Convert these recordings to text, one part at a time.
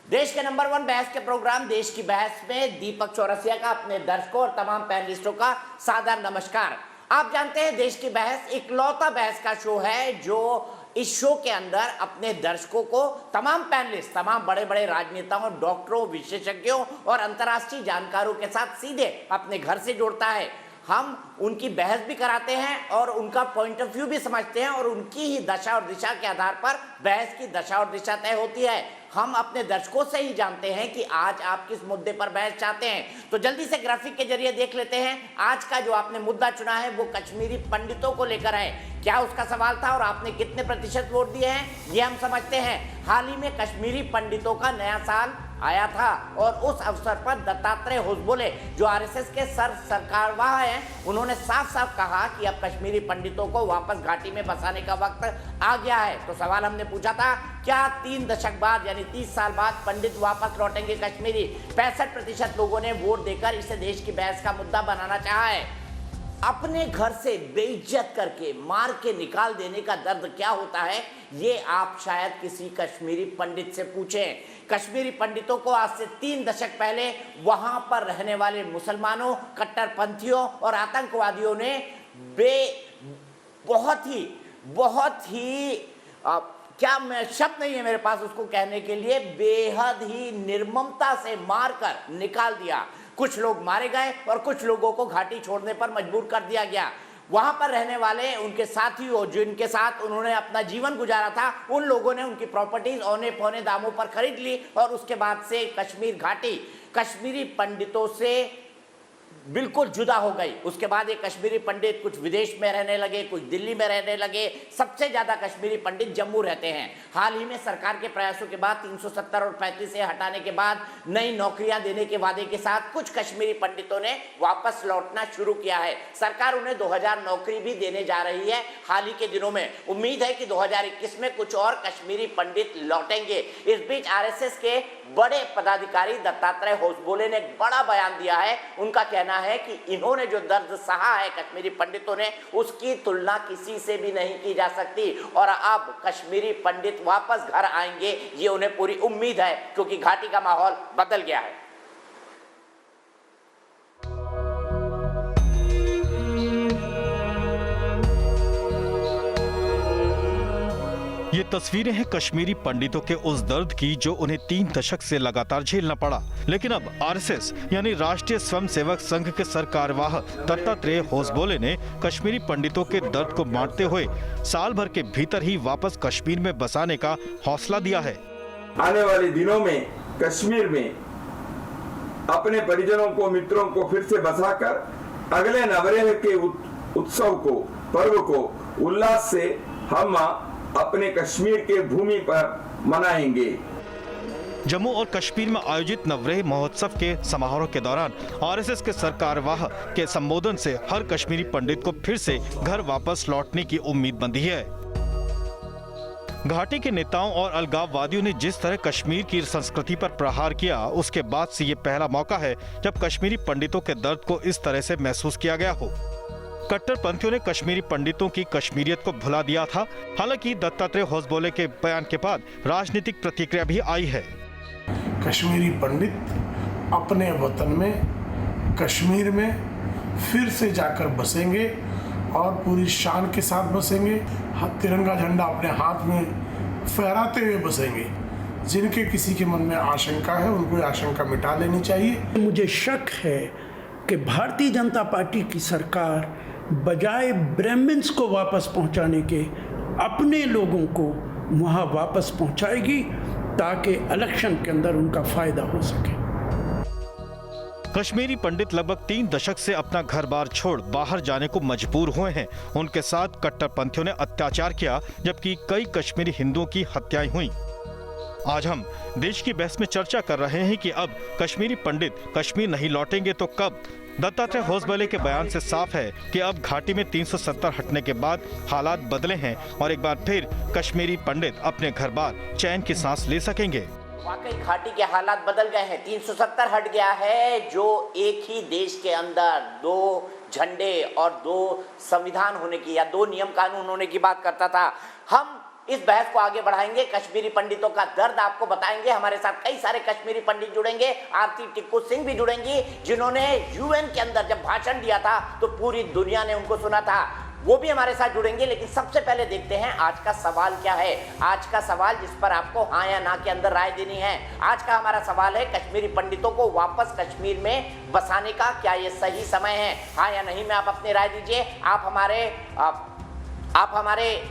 देश के नंबर 1 बहस के प्रोग्राम देश की बहस में दीपक चौरसिया का अपने दर्शकों और तमाम पैनलिस्टों का सादर नमस्कार। आप जानते हैं देश की बहस इकलौता बहस का शो है जो इस शो के अंदर अपने दर्शकों को तमाम पैनलिस्ट, तमाम बड़े बड़े राजनेताओं, डॉक्टरों, विशेषज्ञों और अंतर्राष्ट्रीय जानकारों के साथ सीधे अपने घर से जोड़ता है। हम उनकी बहस भी कराते हैं और उनका पॉइंट ऑफ व्यू भी समझते हैं और उनकी ही दशा और दिशा के आधार पर बहस की दशा और दिशा तय होती है। हम अपने दर्शकों से ही जानते हैं कि आज आप किस मुद्दे पर बहस चाहते हैं। तो जल्दी से ग्राफिक के जरिए देख लेते हैं आज का जो आपने मुद्दा चुना है वो कश्मीरी पंडितों को लेकर है। क्या उसका सवाल था और आपने कितने प्रतिशत वोट दिए हैं ये हम समझते हैं। हाल ही में कश्मीरी पंडितों का नया साल आया था और उस अवसर पर दत्तात्रेय होसबोले जो आरएसएस के सरकारवाह हैं, उन्होंने साफ साफ कहा कि अब कश्मीरी पंडितों को वापस घाटी में बसाने का वक्त आ गया है। तो सवाल हमने पूछा था, क्या 3 दशक बाद यानी 30 साल बाद पंडित वापस लौटेंगे कश्मीरी? 65% लोगों ने वोट देकर इसे देश की बहस का मुद्दा बनाना चाहा है। अपने घर से बेइज्जत करके मार के निकाल देने का दर्द क्या होता है ये आप शायद किसी कश्मीरी पंडित से पूछें। कश्मीरी पंडितों को आज से 3 दशक पहले वहां पर रहने वाले मुसलमानों, कट्टरपंथियों और आतंकवादियों ने बहुत ही क्या मैं शब्द नहीं है मेरे पास उसको कहने के लिए, बेहद ही निर्ममता से मारकर निकाल दिया। कुछ लोग मारे गए और कुछ लोगों को घाटी छोड़ने पर मजबूर कर दिया गया। वहां पर रहने वाले उनके साथियों जिनके साथ उन्होंने अपना जीवन गुजारा था, उन लोगों ने उनकी प्रॉपर्टीज औने पौने दामों पर खरीद ली और उसके बाद से कश्मीर घाटी कश्मीरी पंडितों से बिल्कुल जुदा हो गई। उसके बाद ये कश्मीरी पंडित कुछ विदेश में रहने लगे, कुछ दिल्ली में रहने लगे। सबसे ज्यादा कश्मीरी पंडित जम्मू रहते हैं। हाल ही में सरकार के प्रयासों के बाद 370 और 35 से हटाने के बाद नई नौकरियां देने के वादे के साथ कुछ कश्मीरी पंडितों ने वापस लौटना शुरू किया है। सरकार उन्हें 2000 नौकरी भी देने जा रही है हाल ही के दिनों में। उम्मीद है कि 2021 में कुछ और कश्मीरी पंडित लौटेंगे। इस बीच आरएसएस के बड़े पदाधिकारी दत्तात्रेय होसबोले ने एक बड़ा बयान दिया है। उनका कहना है कि इन्होंने जो दर्द सहा है कश्मीरी पंडितों ने, उसकी तुलना किसी से भी नहीं की जा सकती और अब कश्मीरी पंडित वापस घर आएंगे ये उन्हें पूरी उम्मीद है क्योंकि घाटी का माहौल बदल गया है। ये तस्वीरें हैं कश्मीरी पंडितों के उस दर्द की जो उन्हें 3 दशक से लगातार झेलना पड़ा। लेकिन अब आरएसएस यानी राष्ट्रीय स्वयंसेवक संघ के सरकारवाह दत्तात्रेय होसबोले ने कश्मीरी पंडितों के दर्द को बांटते हुए साल भर के भीतर ही वापस कश्मीर में बसाने का हौसला दिया है। आने वाले दिनों में कश्मीर में अपने परिजनों को, मित्रों को फिर से बसाकर अगले नवरेह के उत्सव को, पर्व को उल्लास से हम अपने कश्मीर के भूमि पर मनाएंगे। जम्मू और कश्मीर में आयोजित नवरेह महोत्सव के समारोह के दौरान आरएसएस के सरकारवाह के संबोधन से हर कश्मीरी पंडित को फिर से घर वापस लौटने की उम्मीद बंधी है। घाटी के नेताओं और अलगाववादियों ने जिस तरह कश्मीर की संस्कृति पर प्रहार किया, उसके बाद से ये पहला मौका है जब कश्मीरी पंडितों के दर्द को इस तरह से महसूस किया गया हो। कट्टरपंथियों ने कश्मीरी पंडितों की कश्मीरियत को भुला दिया था। हालांकि दत्तात्रेय होसबोले के बयान के बाद राजनीतिक प्रतिक्रिया भी आई है। कश्मीरी पंडित अपने वतन में, कश्मीर में फिर से जाकर बसेंगे और पूरी शान के साथ बसेंगे। तिरंगा झंडा अपने हाथ में फहराते हुए बसेंगे। जिनके किसी के मन में आशंका है उनको आशंका मिटा लेनी चाहिए। मुझे शक है कि भारतीय जनता पार्टी की सरकार बजाय ब्राह्मण्स को वापस पहुंचाने के अपने लोगों को वहां वापस पहुंचाएगी ताकि इलेक्शन के अंदर उनका फायदा हो सके। कश्मीरी पंडित लगभग 3 दशक से अपना घर बार छोड़ बाहर जाने को मजबूर हुए हैं। उनके साथ कट्टरपंथियों ने अत्याचार किया जबकि कई कश्मीरी हिंदुओं की हत्याएं हुई। आज हम देश की बहस में चर्चा कर रहे हैं कि अब कश्मीरी पंडित कश्मीर नहीं लौटेंगे तो कब। दत्तात्रेय होसबोले के बयान से साफ है कि अब घाटी में 370 हटने के बाद हालात बदले हैं और एक बार फिर कश्मीरी पंडित अपने घर बार चैन की सांस ले सकेंगे। वाकई घाटी के हालात बदल गए हैं। 370 हट गया है जो एक ही देश के अंदर 2 झंडे और 2 संविधान होने की या 2 नियम कानून होने की बात करता था। हम इस बहस को आगे बढ़ाएंगे, कश्मीरी पंडितों का दर्द आपको बताएंगे। हमारे साथ कई सारे कश्मीरी पंडित जुड़ेंगे, आरती टिक्कू सिंह भी जुड़ेंगी, जिन्होंने यूएन के अंदर जब भाषण दिया था तो पूरी दुनिया ने उनको सुना था, वो भी हमारे साथ जुड़ेंगे। लेकिन सबसे पहले देखते हैं आज का सवाल क्या है। आज का सवाल जिस पर आपको हाँ या ना के अंदर राय देनी है। आज का हमारा सवाल है, कश्मीरी पंडितों को वापस कश्मीर में बसाने का क्या ये सही समय है? हाँ या नहीं में आप अपनी राय दीजिए। आप हमारे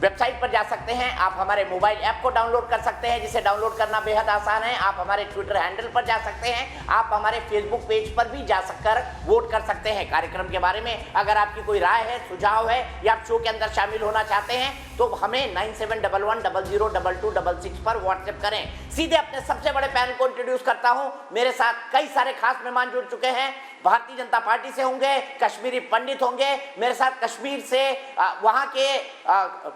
वेबसाइट पर जा सकते हैं, आप हमारे मोबाइल ऐप को डाउनलोड कर सकते हैं, जिसे डाउनलोड करना बेहद आसान है। आप हमारे ट्विटर हैंडल पर जा सकते हैं, आप हमारे फेसबुक पेज पर भी जा सककर वोट कर सकते हैं कार्यक्रम के बारे में। अगर आपकी कोई राय है, सुझाव है या आप शो के अंदर शामिल होना चाहते हैं तो हमें 9711002266 पर व्हाट्सएप करें। सीधे अपने सबसे बड़े पैनल को इंट्रोड्यूस करता हूं। मेरे साथ कई सारे खास मेहमान जुड़ चुके हैं। भारतीय जनता पार्टी से होंगे, कश्मीरी पंडित होंगे, मेरे साथ कश्मीर से वहां के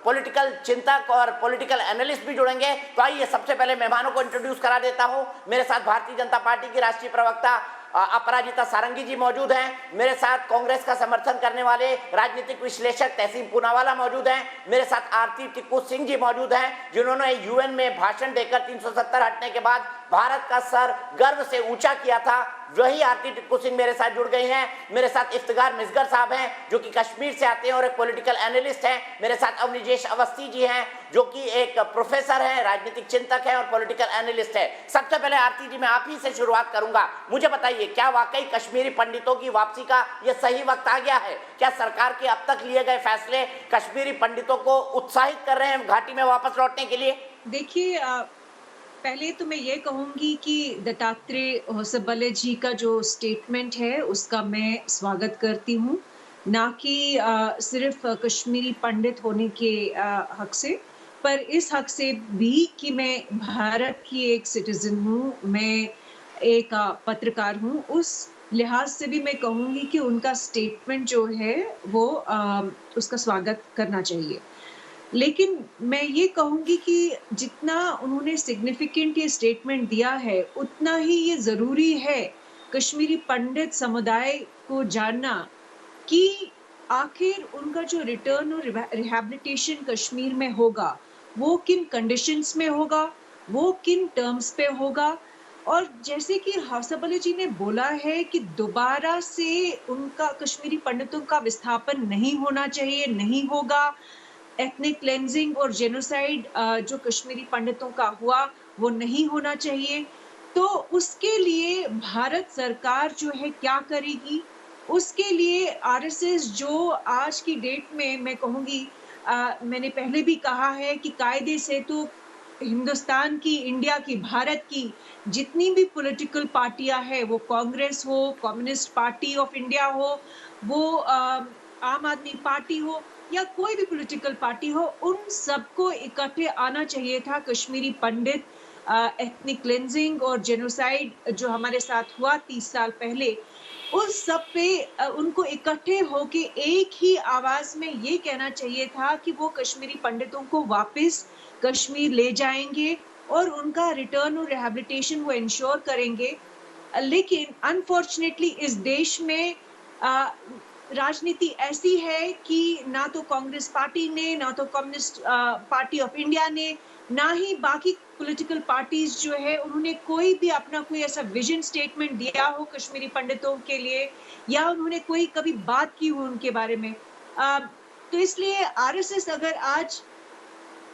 पॉलिटिकल चिंतक और पॉलिटिकल एनालिस्ट भी जुड़ेंगे। तो आइए सबसे पहले मेहमानों को इंट्रोड्यूस करा देता हूं। मेरे साथ भारतीय जनता पार्टी की राष्ट्रीय प्रवक्ता अपराजिता सारंगी जी मौजूद हैं। मेरे साथ कांग्रेस का समर्थन करने वाले राजनीतिक विश्लेषक तहसीन पूनावाला मौजूद हैं। मेरे साथ आरती टिक्कू सिंह जी मौजूद हैं, जिन्होंने यूएन में भाषण देकर 370 हटने के बाद भारत का सर गर्व से ऊंचा किया था। वही आरती टिक्कू सिंह मेरे साथ जुड़ गई हैं। मेरे साथ इफ्तिखार मिसगर साहब हैं, जो कि कश्मीर से आते हैं और एक पॉलिटिकल एनालिस्ट हैं। मेरे साथ अवनिजेश अवस्थी जी हैं, जो कि एक प्रोफेसर है, राजनीतिक चिंतक है और पॉलिटिकल एनालिस्ट है। सबसे पहले आरती जी, मैं आप ही से शुरुआत करूंगा। मुझे बताइए, क्या वाकई कश्मीरी पंडितों की वापसी का यह सही वक्त आ गया है? क्या सरकार के अब तक लिए गए फैसले कश्मीरी पंडितों को उत्साहित कर रहे हैं घाटी में वापस लौटने के लिए? देखिए, पहले तो मैं ये कहूँगी कि दत्तात्रेय होसबले जी का जो स्टेटमेंट है उसका मैं स्वागत करती हूँ, ना कि सिर्फ कश्मीरी पंडित होने के हक से, पर इस हक से भी कि मैं भारत की एक सिटीजन हूँ, मैं एक पत्रकार हूँ। उस लिहाज से भी मैं कहूँगी कि उनका स्टेटमेंट जो है वो उसका स्वागत करना चाहिए। लेकिन मैं ये कहूँगी कि जितना उन्होंने सिग्निफिकेंट ये स्टेटमेंट दिया है, उतना ही ये ज़रूरी है कश्मीरी पंडित समुदाय को जानना कि आखिर उनका जो रिटर्न और रिहैबिलिटेशन कश्मीर में होगा, वो किन कंडीशंस में होगा, वो किन टर्म्स पे होगा। और जैसे कि होसबले जी ने बोला है कि दोबारा से उनका कश्मीरी पंडितों का विस्थापन नहीं होना चाहिए, नहीं होगा। एथनिक क्लेंजिंग और जेनोसाइड जो कश्मीरी पंडितों का हुआ वो नहीं होना चाहिए। तो उसके लिए भारत सरकार जो है क्या करेगी? उसके लिए आरएसएस जो आज की डेट में मैं कहूँगी, मैंने पहले भी कहा है कि कायदे से तो हिंदुस्तान की, इंडिया की, भारत की जितनी भी पॉलिटिकल पार्टियां हैं, वो कांग्रेस हो, कम्युनिस्ट पार्टी ऑफ इंडिया हो, वो आम आदमी पार्टी हो या कोई भी पॉलिटिकल पार्टी हो, उन सबको इकट्ठे आना चाहिए था। कश्मीरी पंडित एथनिक क्लेंजिंग और जेनोसाइड जो हमारे साथ हुआ 30 साल पहले, उस सब पे उनको इकट्ठे होके एक ही आवाज में ये कहना चाहिए था कि वो कश्मीरी पंडितों को वापस कश्मीर ले जाएंगे और उनका रिटर्न और रिहैबिलिटेशन वो इंश्योर करेंगे। लेकिन अनफॉर्चुनेटली इस देश में राजनीति ऐसी है कि ना तो कांग्रेस पार्टी ने, ना तो कम्युनिस्ट पार्टी ऑफ इंडिया ने, ना ही बाकी पॉलिटिकल पार्टीज जो है उन्होंने कोई भी अपना कोई ऐसा विजन स्टेटमेंट दिया हो कश्मीरी पंडितों के लिए, या उन्होंने कोई कभी बात की हो उनके बारे में। तो इसलिए आरएसएस अगर आज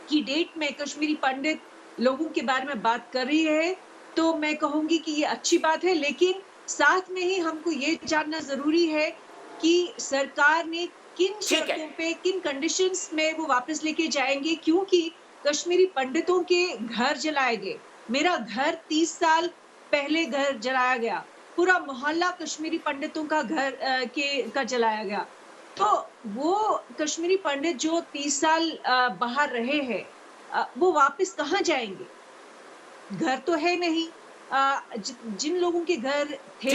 की डेट में कश्मीरी पंडित लोगों के बारे में बात कर रही है तो मैं कहूंगी कि ये अच्छी बात है। लेकिन साथ में ही हमको ये जानना जरूरी है कि सरकार ने किन शर्तों पे, किन कंडीशंस में वो वापस लेके जाएंगे, क्योंकि कश्मीरी पंडितों के घर जलाए गए। मेरा घर 30 साल पहले घर जलाया गया, पूरा मोहल्ला कश्मीरी पंडितों का घर का जलाया गया। तो वो कश्मीरी पंडित जो 30 साल बाहर रहे हैं, वो वापस कहाँ जाएंगे? घर तो है नहीं। जिन लोगों के घर थे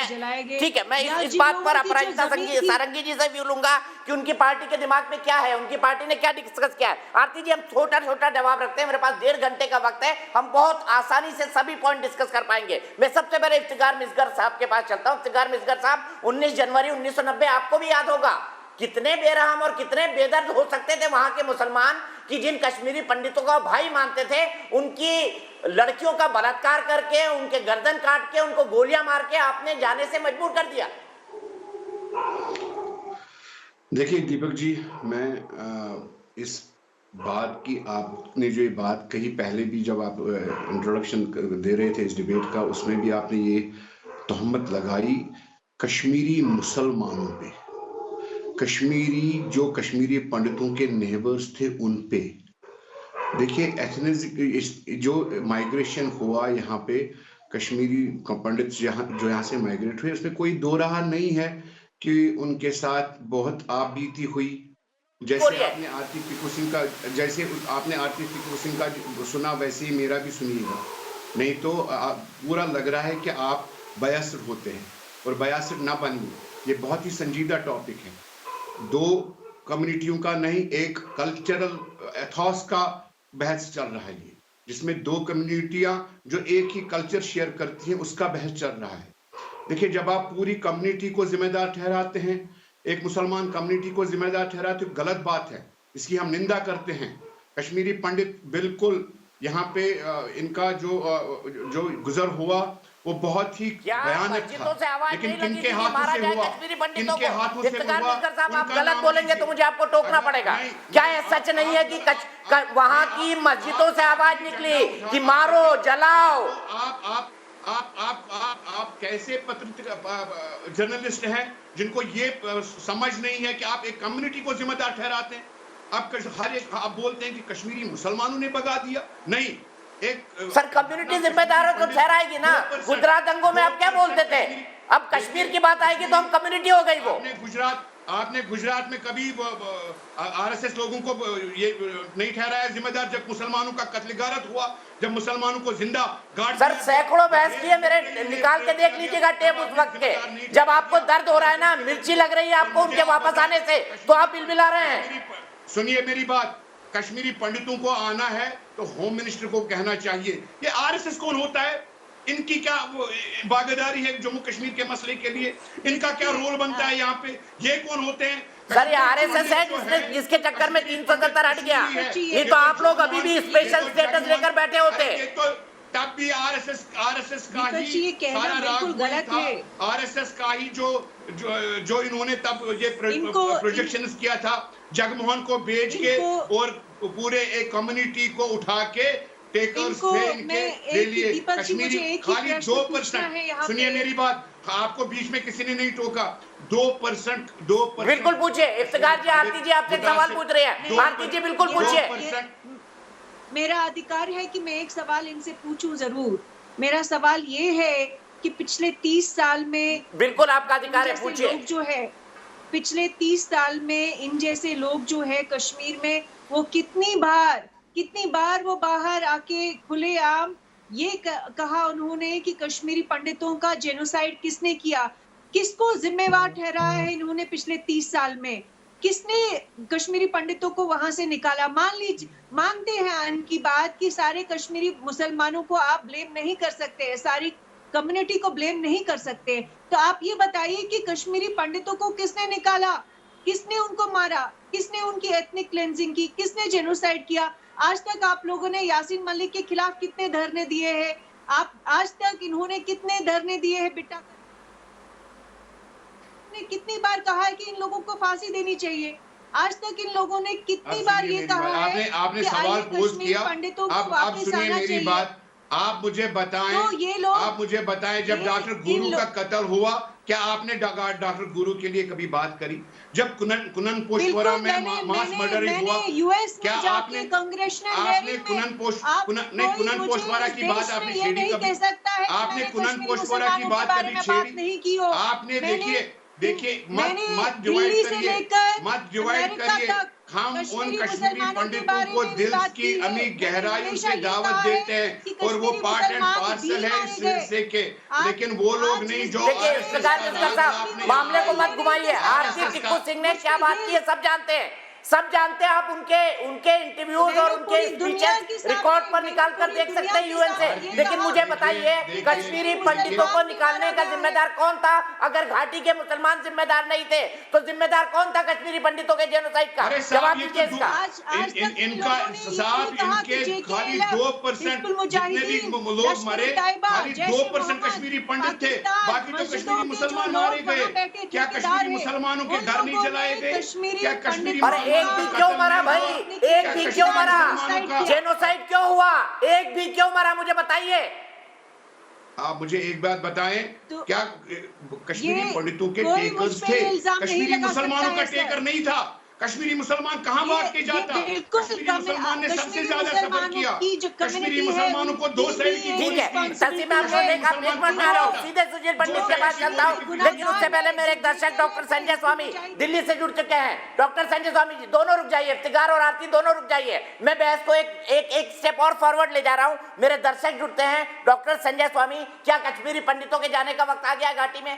जलाए गए। ठीक है, मैं इस बात पर अपराजिता सारंगी जी से भी लूंगा कि उनकी पार्टी के दिमाग में क्या है, उनकी पार्टी ने क्या डिस्कस किया है। आरती जी, हम छोटा छोटा जवाब रखते हैं, मेरे पास 1.5 घंटे का वक्त है, हम बहुत आसानी से सभी पॉइंट डिस्कस कर पाएंगे। मैं सबसे पहले इफ्तिखार मिसगर साहब के पास चलता हूँ। इफ्तिखार मिसगर साहब, 19 जनवरी 1990 आपको भी याद होगा, कितने बेरहम और कितने बेदर्द हो सकते थे वहां के मुसलमान कि जिन कश्मीरी पंडितों का भाई मानते थे, उनकी लड़कियों का बलात्कार करके, उनके गर्दन काट के, उनको गोलियां मार के आपने जाने से मजबूर कर दिया। देखिए दीपक जी, मैं इस बात की, आपने जो ये बात कही पहले भी जब आप इंट्रोडक्शन दे रहे थे इस डिबेट का, उसमें भी आपने ये तोहमत लगाई कश्मीरी मुसलमानों पे, कश्मीरी पंडितों के नेबर्स थे उन पे। देखिए एथनिक जो माइग्रेशन हुआ यहाँ पे, कश्मीरी पंडित जो यहाँ से माइग्रेट हुए, उसमें कोई दो राह नहीं है कि उनके साथ बहुत आपबीती हुई। जैसे आपने आरती पिकू सिंह का सुना, वैसे ही मेरा भी सुनिएगा, नहीं तो पूरा लग रहा है कि आप बयासर होते हैं, और बयासर ना बनिए। ये बहुत ही संजीदा टॉपिक है, दो कम्युनिटियों का नहीं, एक कल्चरल एथॉस का बहस चल रहा है ये, जिसमें दो कम्युनिटियां जो एक ही कल्चर शेयर करती हैं, उसका बहस चल रहा है। देखिए, जब आप पूरी कम्युनिटी को जिम्मेदार ठहराते हैं, एक मुसलमान कम्युनिटी को जिम्मेदार ठहराते हो, गलत बात है, इसकी हम निंदा करते हैं। कश्मीरी पंडित बिल्कुल यहाँ पे इनका जो गुजर हुआ वो बहुत ही भयानक था, लेकिन किनके हाथों से हुआ, किनके हाथों से हुआ, आप गलत बोलेंगे तो मुझे आपको टोकना पड़ेगा। क्या ये सच नहीं है कि वहां की मस्जिदों से आवाज निकली कि मारो जलाओ? आप कैसे जर्नलिस्ट हैं जिनको ये समझ नहीं है कि आप एक कम्युनिटी को जिम्मेदार ठहराते हैं? आप बोलते हैं कि कश्मीरी मुसलमानों ने भगा दिया। नहीं, सर कम्युनिटी जिम्मेदार तो ठहराएगी ना। गुजरात दंगों में आप क्या बोलते थे? अब कश्मीर की बात आएगी तो हम कम्युनिटी हो गई। वो आपने गुजरात में कभी आरएसएस लोगों को ये नहीं ठहराया जिम्मेदार जब मुसलमानों का कत्लेगारत हुआ, जब मुसलमानों को जिंदा गाड़। सर सैकड़ों बहस किए, मेरे निकाल के देख लीजिएगा टेप उस वक्त के। जब आपको दर्द हो रहा है ना, मिर्ची लग रही है आपको उनके वापस आने से, तो आप बिलबिला रहे हैं। सुनिए मेरी बात, कश्मीरी पंडितों को आना है तो होम मिनिस्टर को कहना चाहिए। ये आरएसएस कौन होता है? इनकी क्या भागीदारी है जम्मू कश्मीर के मसले के लिए? इनका क्या रोल बनता है यहाँ पे? ये कौन होते हैं? सर ये आरएसएस है जिसके चक्कर में 370 हट गया। नहीं तो आप लोग अभी भी स्पेशल स्टेटस लेकर बैठे होते। तब भी आरएसएस का ही सारा राग था। आरएसएस का ही जो इन्होंने तब ये प्रोजेक्शंस किया था, जगमोहन को भेज के और पूरे एक कम्युनिटी को उठा के टेकर्स थे इनके ले लिए। कश्मीरी खाली 2%। सुनिए मेरी बात, आपको बीच में किसी ने नहीं टोका। 2%। बिल्कुल पूछिए इफ्तिखार जी, आरती जी आपसे सवाल पूछ रहे हैं। आरती जी बिल्कुल पूछिए। मेरा अधिकार है कि मैं एक सवाल इनसे पूछूं जरूर। मेरा सवाल ये है कि पिछले 30 साल में, बिल्कुल आपका अधिकार है, पूछिए। लोग जो है पिछले 30 साल में इन जैसे लोग जो है कश्मीर में, वो कितनी बार वो बाहर आके खुलेआम ये कहा उन्होंने कि कश्मीरी पंडितों का जेनोसाइड किसने किया, किसको जिम्मेवार ठहराया है इन्होंने पिछले 30 साल में? किसने कश्मीरी पंडितों को वहां से निकाला? मानते हैं इनकी बात कि सारे कश्मीरी मुसलमानों को आप ब्लेम नहीं कर सकते, सारी कम्युनिटी को ब्लेम नहीं कर सकते। तो आप ये बताइए कि कश्मीरी पंडितों को किसने निकाला, किसने उनको मारा, किसने उनकी एथनिक क्लेंजिंग की, किसने जेनोसाइड किया? आज तक आप लोगों ने यासीन मलिक के खिलाफ कितने धरने दिए हैं? आप आज तक इन्होंने कितने धरने दिए हैं? बेटा ने कितनी बार कहा है कि इन लोगों को फांसी देनी चाहिए? आज तक इन लोगों ने कितनी बार ये कहा है? आपने सवाल पोस्ट किया, पंडितों को आप वापस सुनिए आना मेरी चाहिए। बात। आप मुझे बताएं, तो ये लोग, आप मुझे बताएं, जब डॉक्टर गुरु का कत्ल हुआ, क्या आपने डॉक्टर गुरु के लिए कभी बात करी? जब कुनन पोस्टवारा में मास मर्डरिंग हुआ, क्या आपने कुनन पोस्टवारा की बात आपने छेड़ी कभी? आपने कुनन पोस्टवारा की बात कभी छेड़ी? आपने देखिए मत डिवाइड करिए। हम उन कश्मीरी पंडितों को दिल की अमी गहराइयों से दावत देते हैं और वो पार्ट एंड पार्सल है इस सिलसिले के, लेकिन वो लोग नहीं जो मामले को मत घुमाइए। आरती पिकू सिंह ने क्या बात की है सब जानते हैं। सब जानते हैं, आप उनके इंटरव्यूज और उनके स्पीचेस रिकॉर्ड पर निकाल कर देख सकते हैं यूएन से। लेकिन मुझे बताइए, कश्मीरी पंडितों को निकालने का जिम्मेदार कौन था? अगर घाटी के मुसलमान जिम्मेदार नहीं थे तो जिम्मेदार कौन था कश्मीरी पंडितों के जेनोसाइड का? जवाब दीजिए इसका। इनका साहब, इनके खाली 2% जितने भी लोग मरे, खाली 2% कश्मीरी पंडित थे, बाकी तो कश्मीरी मुसलमान मारे गए। क्या कश्मीरी मुसलमानों के घर नहीं जलाए गए? क्या कश्मीरी एक भी क्यों मरा भाई? एक भी क्यों मरा? जेनोसाइड क्यों हुआ? एक भी क्यों मरा, मुझे बताइए। आप मुझे एक बात बताएं, क्या कश्मीरी पंडितों के टेकर्स थे? कश्मीरी मुसलमानों का टेकर नहीं था। कश्मीरी मुसलमान कहाँ भाग के जाता? कश्मीरी मुसलमान ने सबसे ज्यादा सफर किया। कश्मीरी मुसलमानों को 2 साइड की ठीक है, सची में आपको देखा, एक मिनट में आ रहा हूं, सीधे सुशील पंडित के पास चलता हूं। लेकिन उससे पहले मेरे एक दर्शक डॉक्टर संजय स्वामी दिल्ली से जुड़ चुके हैं। डॉक्टर संजय स्वामी जी, दोनों रुक जाइए, इफ्तिखार और आरती दोनों रुक जाइए। मैं बहस को एक स्टेप और फॉरवर्ड ले जा रहा हूं। मेरे दर्शक जुड़ते हैं। डॉक्टर संजय स्वामी, क्या कश्मीरी पंडितों के जाने का वक्त आ गया घाटी में?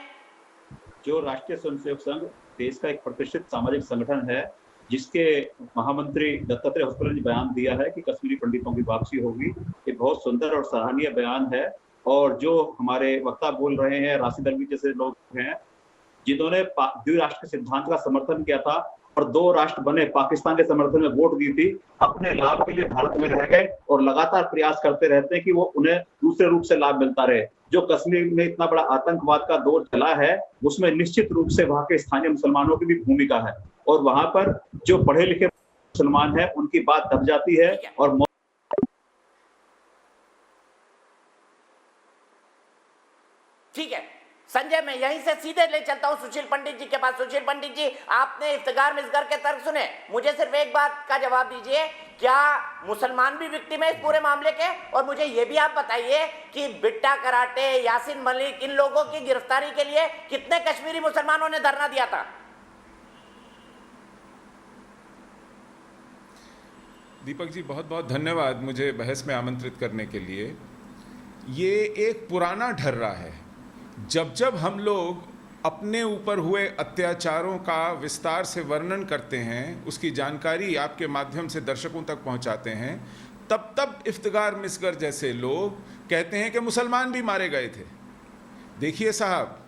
जो राष्ट्रीय स्वयंसेवक संघ देश का एक प्रतिष्ठित सामाजिक संगठन है, जिसके महामंत्री दत्तात्रेय होसबले ने बयान दिया है कि कश्मीरी पंडितों की वापसी होगी, ये बहुत सुंदर और सराहनीय बयान है। और जो हमारे वक्ता बोल रहे हैं, राशिद अल्वी जैसे लोग हैं जिन्होंने द्विराष्ट्र के सिद्धांत का समर्थन किया था और 2 राष्ट्र बने, पाकिस्तान के समर्थन में वोट दी थी, अपने लाभ के लिए भारत में रह गए और लगातार प्रयास करते रहते हैं कि वो उन्हें दूसरे रूप से लाभ मिलता रहे। जो कश्मीर में इतना बड़ा आतंकवाद का दौर चला है, उसमें निश्चित रूप से वहां के स्थानीय मुसलमानों की भी भूमिका है और वहां पर जो पढ़े लिखे मुसलमान हैं उनकी बात दब जाती है। और ठीक है संजय, मैं यहीं से सीधे ले चलता हूं सुशील पंडित जी के पास। सुशील पंडित जी, आपने इफ्तिखार मिसगर के तर्क सुने, मुझे सिर्फ एक बात का जवाब दीजिए, क्या मुसलमान भी विक्टिम है इस पूरे मामले के? और मुझे यह भी आप बताइए कि बिट्टा कराटे, यासीन मलिक, इन लोगों की गिरफ्तारी के लिए कितने कश्मीरी मुसलमानों ने धरना दिया था? दीपक जी, बहुत बहुत धन्यवाद मुझे बहस में आमंत्रित करने के लिए। ये एक पुराना ढर्रा है। जब जब हम लोग अपने ऊपर हुए अत्याचारों का विस्तार से वर्णन करते हैं, उसकी जानकारी आपके माध्यम से दर्शकों तक पहुंचाते हैं, तब तब इफ्तिखार मिसगर जैसे लोग कहते हैं कि मुसलमान भी मारे गए थे। देखिए साहब,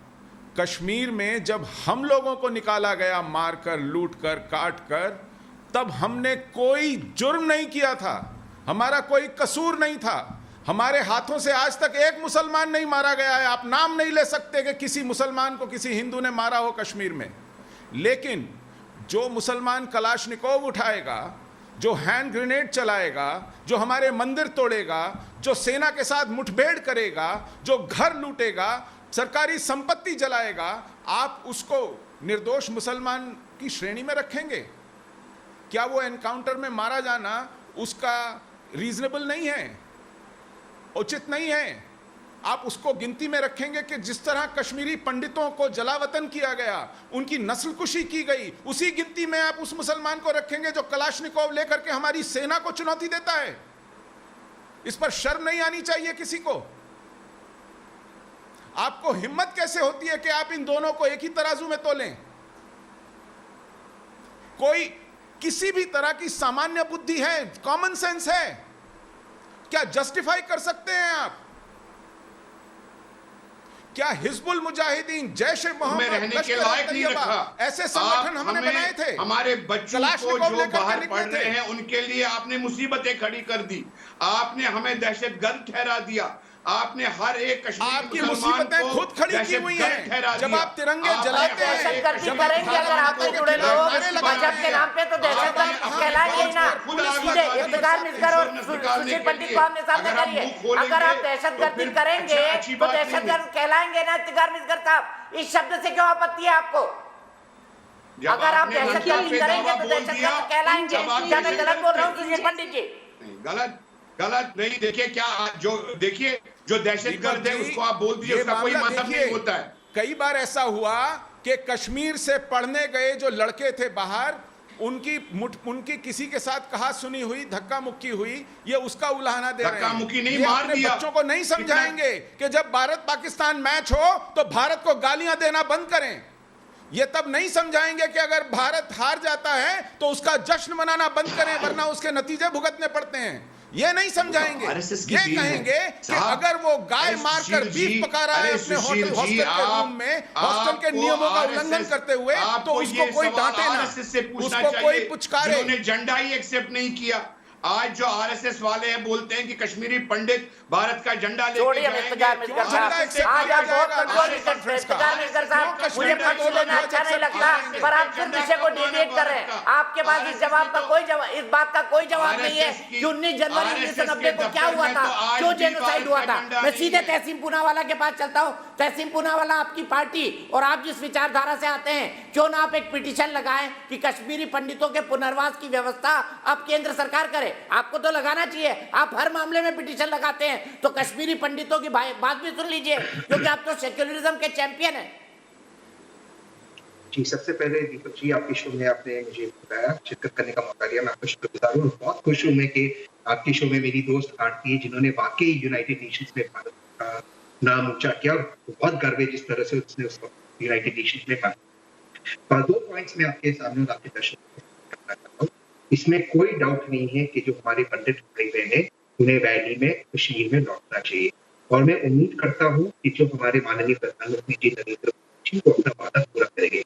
कश्मीर में जब हम लोगों को निकाला गया मारकर, लूटकर, काटकर, तब हमने कोई जुर्म नहीं किया था, हमारा कोई कसूर नहीं था। हमारे हाथों से आज तक एक मुसलमान नहीं मारा गया है। आप नाम नहीं ले सकते कि किसी मुसलमान को किसी हिंदू ने मारा हो कश्मीर में। लेकिन जो मुसलमान कलाशनिकोव उठाएगा, जो हैंड ग्रेनेड चलाएगा, जो हमारे मंदिर तोड़ेगा, जो सेना के साथ मुठभेड़ करेगा, जो घर लूटेगा, सरकारी संपत्ति जलाएगा, आप उसको निर्दोष मुसलमान की श्रेणी में रखेंगे? क्या वो एनकाउंटर में मारा जाना उसका रीजनेबल नहीं है, उचित नहीं है? आप उसको गिनती में रखेंगे कि जिस तरह कश्मीरी पंडितों को जलावतन किया गया, उनकी नस्लकुशी की गई, उसी गिनती में आप उस मुसलमान को रखेंगे जो कलाशनिकोव लेकर के हमारी सेना को चुनौती देता है? इस पर शर्म नहीं आनी चाहिए किसी को? आपको हिम्मत कैसे होती है कि आप इन दोनों को एक ही तराजू में तोलें? कोई किसी भी तरह की सामान्य बुद्धि है, कॉमन सेंस है? क्या जस्टिफाई कर सकते हैं आप? क्या हिजबुल मुजाहिदीन, जैश ए मोहम्मद, रहने के लायक नहीं रखा? ऐसे संगठन हमने बनाए थे। हमारे बच्चों को जो बाहर पढ़ रहे हैं उनके लिए आपने मुसीबतें खड़ी कर दी। आपने हमें दहशतगर्द ठहरा दिया। आपने हर एक कश्मीरी आपकी मुसीबतें खुद खड़ी की हुई हैं। जब आप तिरंगे जलाते हैं, दहशतगर्दी करेंगे अगर आपसे जुड़े लोग मजहब के नाम पे, तो दहशतगर्द कहलाएंगे ही ना। सीधे इफ्तिखार मिसगर और सुशील पंडित को आमने सामने करिए। अगर आप दहशतगर्दी करेंगे तो दहशतगर्द कहलाएंगे ना इफ्तिखार मिसगर साहब। इस शब्द से क्यों आपत्ति है आपको? अगर आप दहशतगर्दी करेंगे तो दहशतगर्द कहलाएंगे। क्या मैं गलत बोल रहा हूँ सुशील पंडित जी? गलत नहीं। देखिए, क्या जो दहशतगर्द है उसको आप बोल दीजिए, उसका कोई मतलब नहीं होता है। कई बार ऐसा हुआ कि कश्मीर से पढ़ने गए जो लड़के थे बाहर, उनकी किसी के साथ कहा सुनी हुई, धक्का मुक्की हुई, ये उसका उलाहना दे रहे हैं। धक्का मुक्की नहीं, मार दिया। बच्चों को नहीं समझाएंगे कि जब भारत पाकिस्तान मैच हो तो भारत को गालियां देना बंद करें। ये तब नहीं समझाएंगे कि अगर भारत हार जाता है तो उसका जश्न मनाना बंद करें, वरना उसके नतीजे भुगतने पड़ते हैं। ये नहीं समझाएंगे, ये कहेंगे कि अगर वो गाय मारकर बीफ पका रहा है अपने हॉस्टल के रूम में हॉस्टल के नियमों का उल्लंघन करते हुए, तो उसको कोई डांटे ना, उसको कोई पुचकारे। उन्होंने झंडा ही एक्सेप्ट नहीं किया। आज जो आरएसएस वाले हैं बोलते हैं कि कश्मीरी पंडित भारत का झंडा लेके मुझे पक्ष लेना अच्छा नहीं लगता, पर आप फिर विषय को डिबेट कर रहे हैं। आपके पास इस जवाब का कोई जवाब, इस बात का कोई जवाब नहीं है कि 19 जनवरी 1990 को क्या हुआ था, क्यों जेनोसाइड हुआ था। मैं सीधे तहसीन पूनावाला के पास चलता हूँ। तहसीन पूनावाला आपकी पार्टी और आप जिस विचारधारा से आते हैं, क्यों ना आप एक पिटीशन लगाएं कि कश्मीरी पंडितों के पुनर्वास की व्यवस्था अब केंद्र सरकार करे। आपको तो लगाना चाहिए, आप हर मामले में पिटीशन लगाते हैं, तो कश्मीरी पंडितों की बात भी सुन लीजिए, क्योंकि आप तो सेक्युलरिज्म के चैंपियन हैं। जी, सबसे पहले दीपक जी, आपके शो में आपने मुझे बताया, शिरकत करने का मौका दिया, मैं आपका शुक्रगुजार हूँ। बहुत खुश हूँ मैं कि आपके शो में मेरी दोस्त आरती है, जिन्होंने वाकई यूनाइटेड नेशंस में भारत का नाम ऊंचा किया। बहुत गर्व है जिस तरह से उसने उसको यूनाइटेड नेशंस में पाया। 2 पॉइंट्स में आपके सामने और आपके दर्शकों को करना चाहता हूँ। इसमें कोई डाउट नहीं है कि जो हमारे पंडित भाई बहन हैं, उन्हें वैली में, कश्मीर में लौटना चाहिए। और मैं उम्मीद करता हूँ कि जो हमारे माननीय प्रधानमंत्री जी नरेंद्र मोदी को अपना वादा पूरा करेंगे।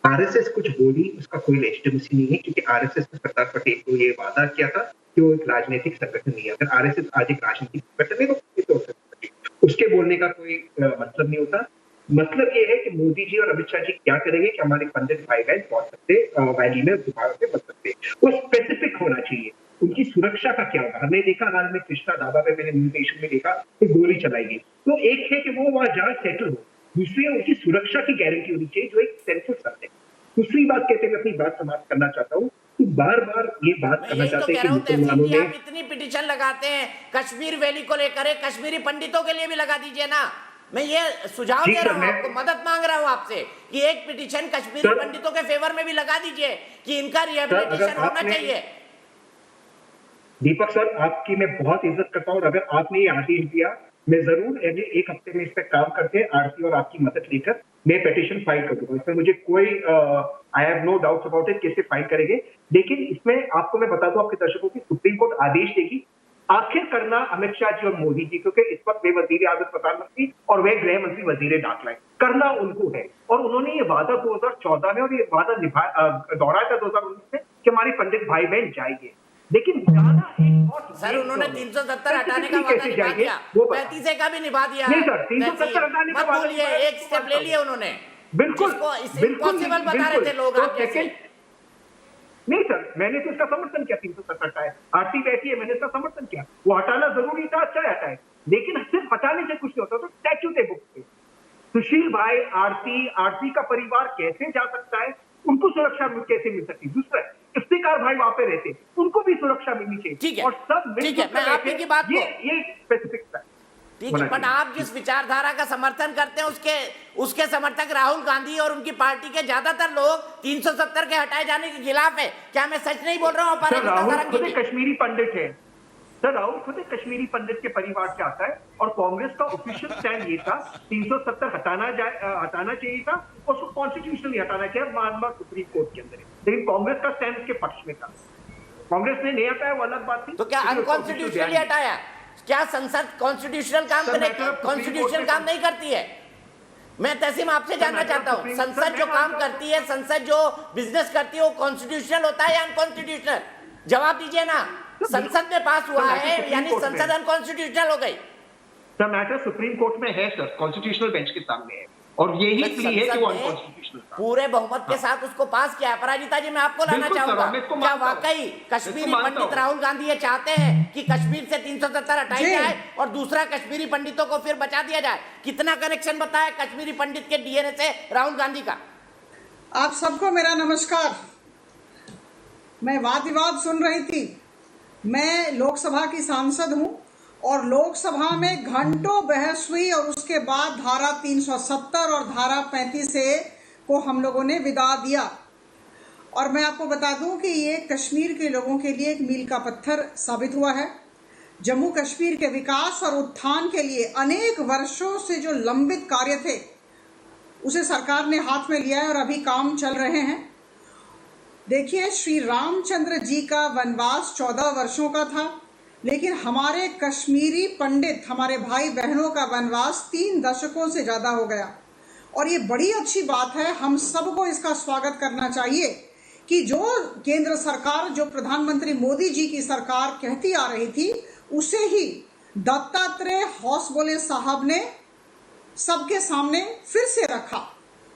आरएसएस कुछ बोली, उसका कोई लेजिटिमेसी नहीं है, क्योंकि आरएसएस ने सरदार पटेल को ये वादा किया था कि वो एक राजनीतिक संगठन नहीं है। अगर आरएसएस आज एक राजनीतिक संगठन है तो उसके बोलने का कोई मतलब नहीं होता। मतलब ये है कि मोदी जी और अमित शाह जी क्या करेंगे कि हमारे पंडित भाई बहन पहुंच सकते, वैली में दोबारा से बच सकते। वो स्पेसिफिक होना चाहिए। उनकी सुरक्षा का क्या होगा? हमने देखा हाल में कृष्णा ढाबा पे मैंने न्यूज एशियन में देखा कि गोली चलाई गई। तो एक है कि वो वहां जाए सेटल हो, दूसरी है उनकी सुरक्षा की गारंटी होनी चाहिए, जो एक सेंट्रल सर है। दूसरी बात कहते हुए अपनी बात समाप्त करना चाहता हूँ कि बार बार ये बात करना चाहते हैं कि मुसलमानों ने, आप इतनी पिटीशन लगाते हैं कश्मीर वैली को लेकर, कश्मीरी पंडितों के लिए भी लगा दीजिए ना। मैं ये सुझाव दे रहा हूँ आपको, मदद मांग रहा हूँ आपसे कि एक पिटीशन कश्मीरी पंडितों के फेवर में भी लगा दीजिए कि इनका रिहेबिलिटेशन होना चाहिए। दीपक सर, आपकी मैं बहुत इज्जत करता हूँ, अगर आपने ये आदेश दिया, मैं जरूर अगले 1 हफ्ते में इस पर काम करके आरती और आपकी मदद लेकर मैं पिटीशन फाइल कर दूंगा। इसमें मुझे कोई I have no doubts about it, कैसे फाइल करेंगे। लेकिन इसमें आपको मैं बता दूं आपके दर्शकों की, सुप्रीम कोर्ट आदेश देगी आखिर करना अमित शाह जी और मोदी जी, क्योंकि इस वक्त वे वजीर आजम प्रधानमंत्री और वे गृह मंत्री वजीर दाखिला है, करना उनको है। और उन्होंने ये वादा 2014 में और ये वादा दोहराया था 2019 में कि हमारे पंडित भाई बहन जाएंगे। लेकिन जाना एक सर, उन्होंने 370 हटाने का वादा निभा दिया, 35 का भी निभा दिया। नहीं सर, 370 हटाने का वादा, एक स्टेप ले लिया उन्होंने। बिल्कुल इम्पॉसिबल बता रहे थे लोग आप जैसे। नहीं सर, मैंने तो इसका समर्थन किया, 370 हटाए। आरती बैठी है, मैंने इसका समर्थन किया। वो हटाना जरूरी था, अच्छा हटाए, लेकिन सिर्फ हटाने से कुछ नहीं होता। तो स्टैच्यूट है बुक पे, सुशील भाई, आरती का परिवार कैसे जा सकता है, उनको सुरक्षा कैसे मिल सकती है। दूसरा, इफ्तिकार भाई वहां पे रहते, उनको भी सुरक्षा मिलनी चाहिए। ठीक है, और सब ठीक है, मैं आपकी की बात ये स्पेसिफिक था। ठीक है, बट आप जिस विचारधारा का समर्थन करते हैं उसके समर्थक राहुल गांधी और उनकी पार्टी के ज्यादातर लोग 370 के हटाए जाने के खिलाफ है। क्या मैं सच नहीं बोल रहा हूँ? राहुल खुद कश्मीरी पंडित है सर, राहुल खुद कश्मीरी पंडित के परिवार से आता है। और कांग्रेस का ऑफिशियल स्टैंड ये था 370 हटाना चाहिए था, उसको कॉन्स्टिट्यूशनली हटाना चाहिए, मानवा सुप्रीम कोर्ट के अंदर है। लेकिन कांग्रेस का स्टैंड उसके पक्ष में था, कांग्रेस ने नहीं हटाया, वो अलग बात थी। तो क्या अनकॉन्स्टिट्यूशनली हटाया? क्या संसद कॉन्स्टिट्यूशनल काम नहीं करती है? मैं तहसीम आपसे जानना चाहता हूँ, संसद जो काम करती है, संसद जो बिजनेस करती है, वो कॉन्स्टिट्यूशनल होता है या अनकॉन्स्टिट्यूशनल? जवाब दीजिए ना। संसद में पास हुआ है यानी संसद अनकॉन्स्टिट्यूशनल हो गई। सर, मैटर सुप्रीम कोर्ट में है सर, कॉन्स्टिट्यूशनल बेंच के सामने है, और यही प्ली है कि वो अनकॉन्स्टिट्यूशनल था। पूरे बहुमत के साथ उसको पास किया। अपराजिता जी, मैं आपको लाना चाहूंगा, क्या वाकई कश्मीरी पंडित राहुल गांधी ये चाहते हैं कि कश्मीर से 370 हटाई जाए और दूसरा कश्मीरी पंडितों को फिर बचा दिया जाए? कितना कनेक्शन बताया कश्मीरी पंडित के डीएनए से राहुल गांधी का? आप सबको मेरा नमस्कार। मैं वाद विवाद सुन रही थी। मैं लोकसभा की सांसद हूं और लोकसभा में घंटों बहस हुई और उसके बाद धारा 370 और धारा 35A को हम लोगों ने विदा दिया। और मैं आपको बता दूं कि ये कश्मीर के लोगों के लिए एक मील का पत्थर साबित हुआ है। जम्मू कश्मीर के विकास और उत्थान के लिए अनेक वर्षों से जो लंबित कार्य थे उसे सरकार ने हाथ में लिया है और अभी काम चल रहे हैं। देखिए, श्री रामचंद्र जी का वनवास 14 वर्षों का था, लेकिन हमारे कश्मीरी पंडित, हमारे भाई बहनों का वनवास 3 दशकों से ज़्यादा हो गया। और ये बड़ी अच्छी बात है, हम सबको इसका स्वागत करना चाहिए कि जो केंद्र सरकार, जो प्रधानमंत्री मोदी जी की सरकार कहती आ रही थी, उसे ही दत्तात्रेय होसबोले साहब ने सबके सामने फिर से रखा।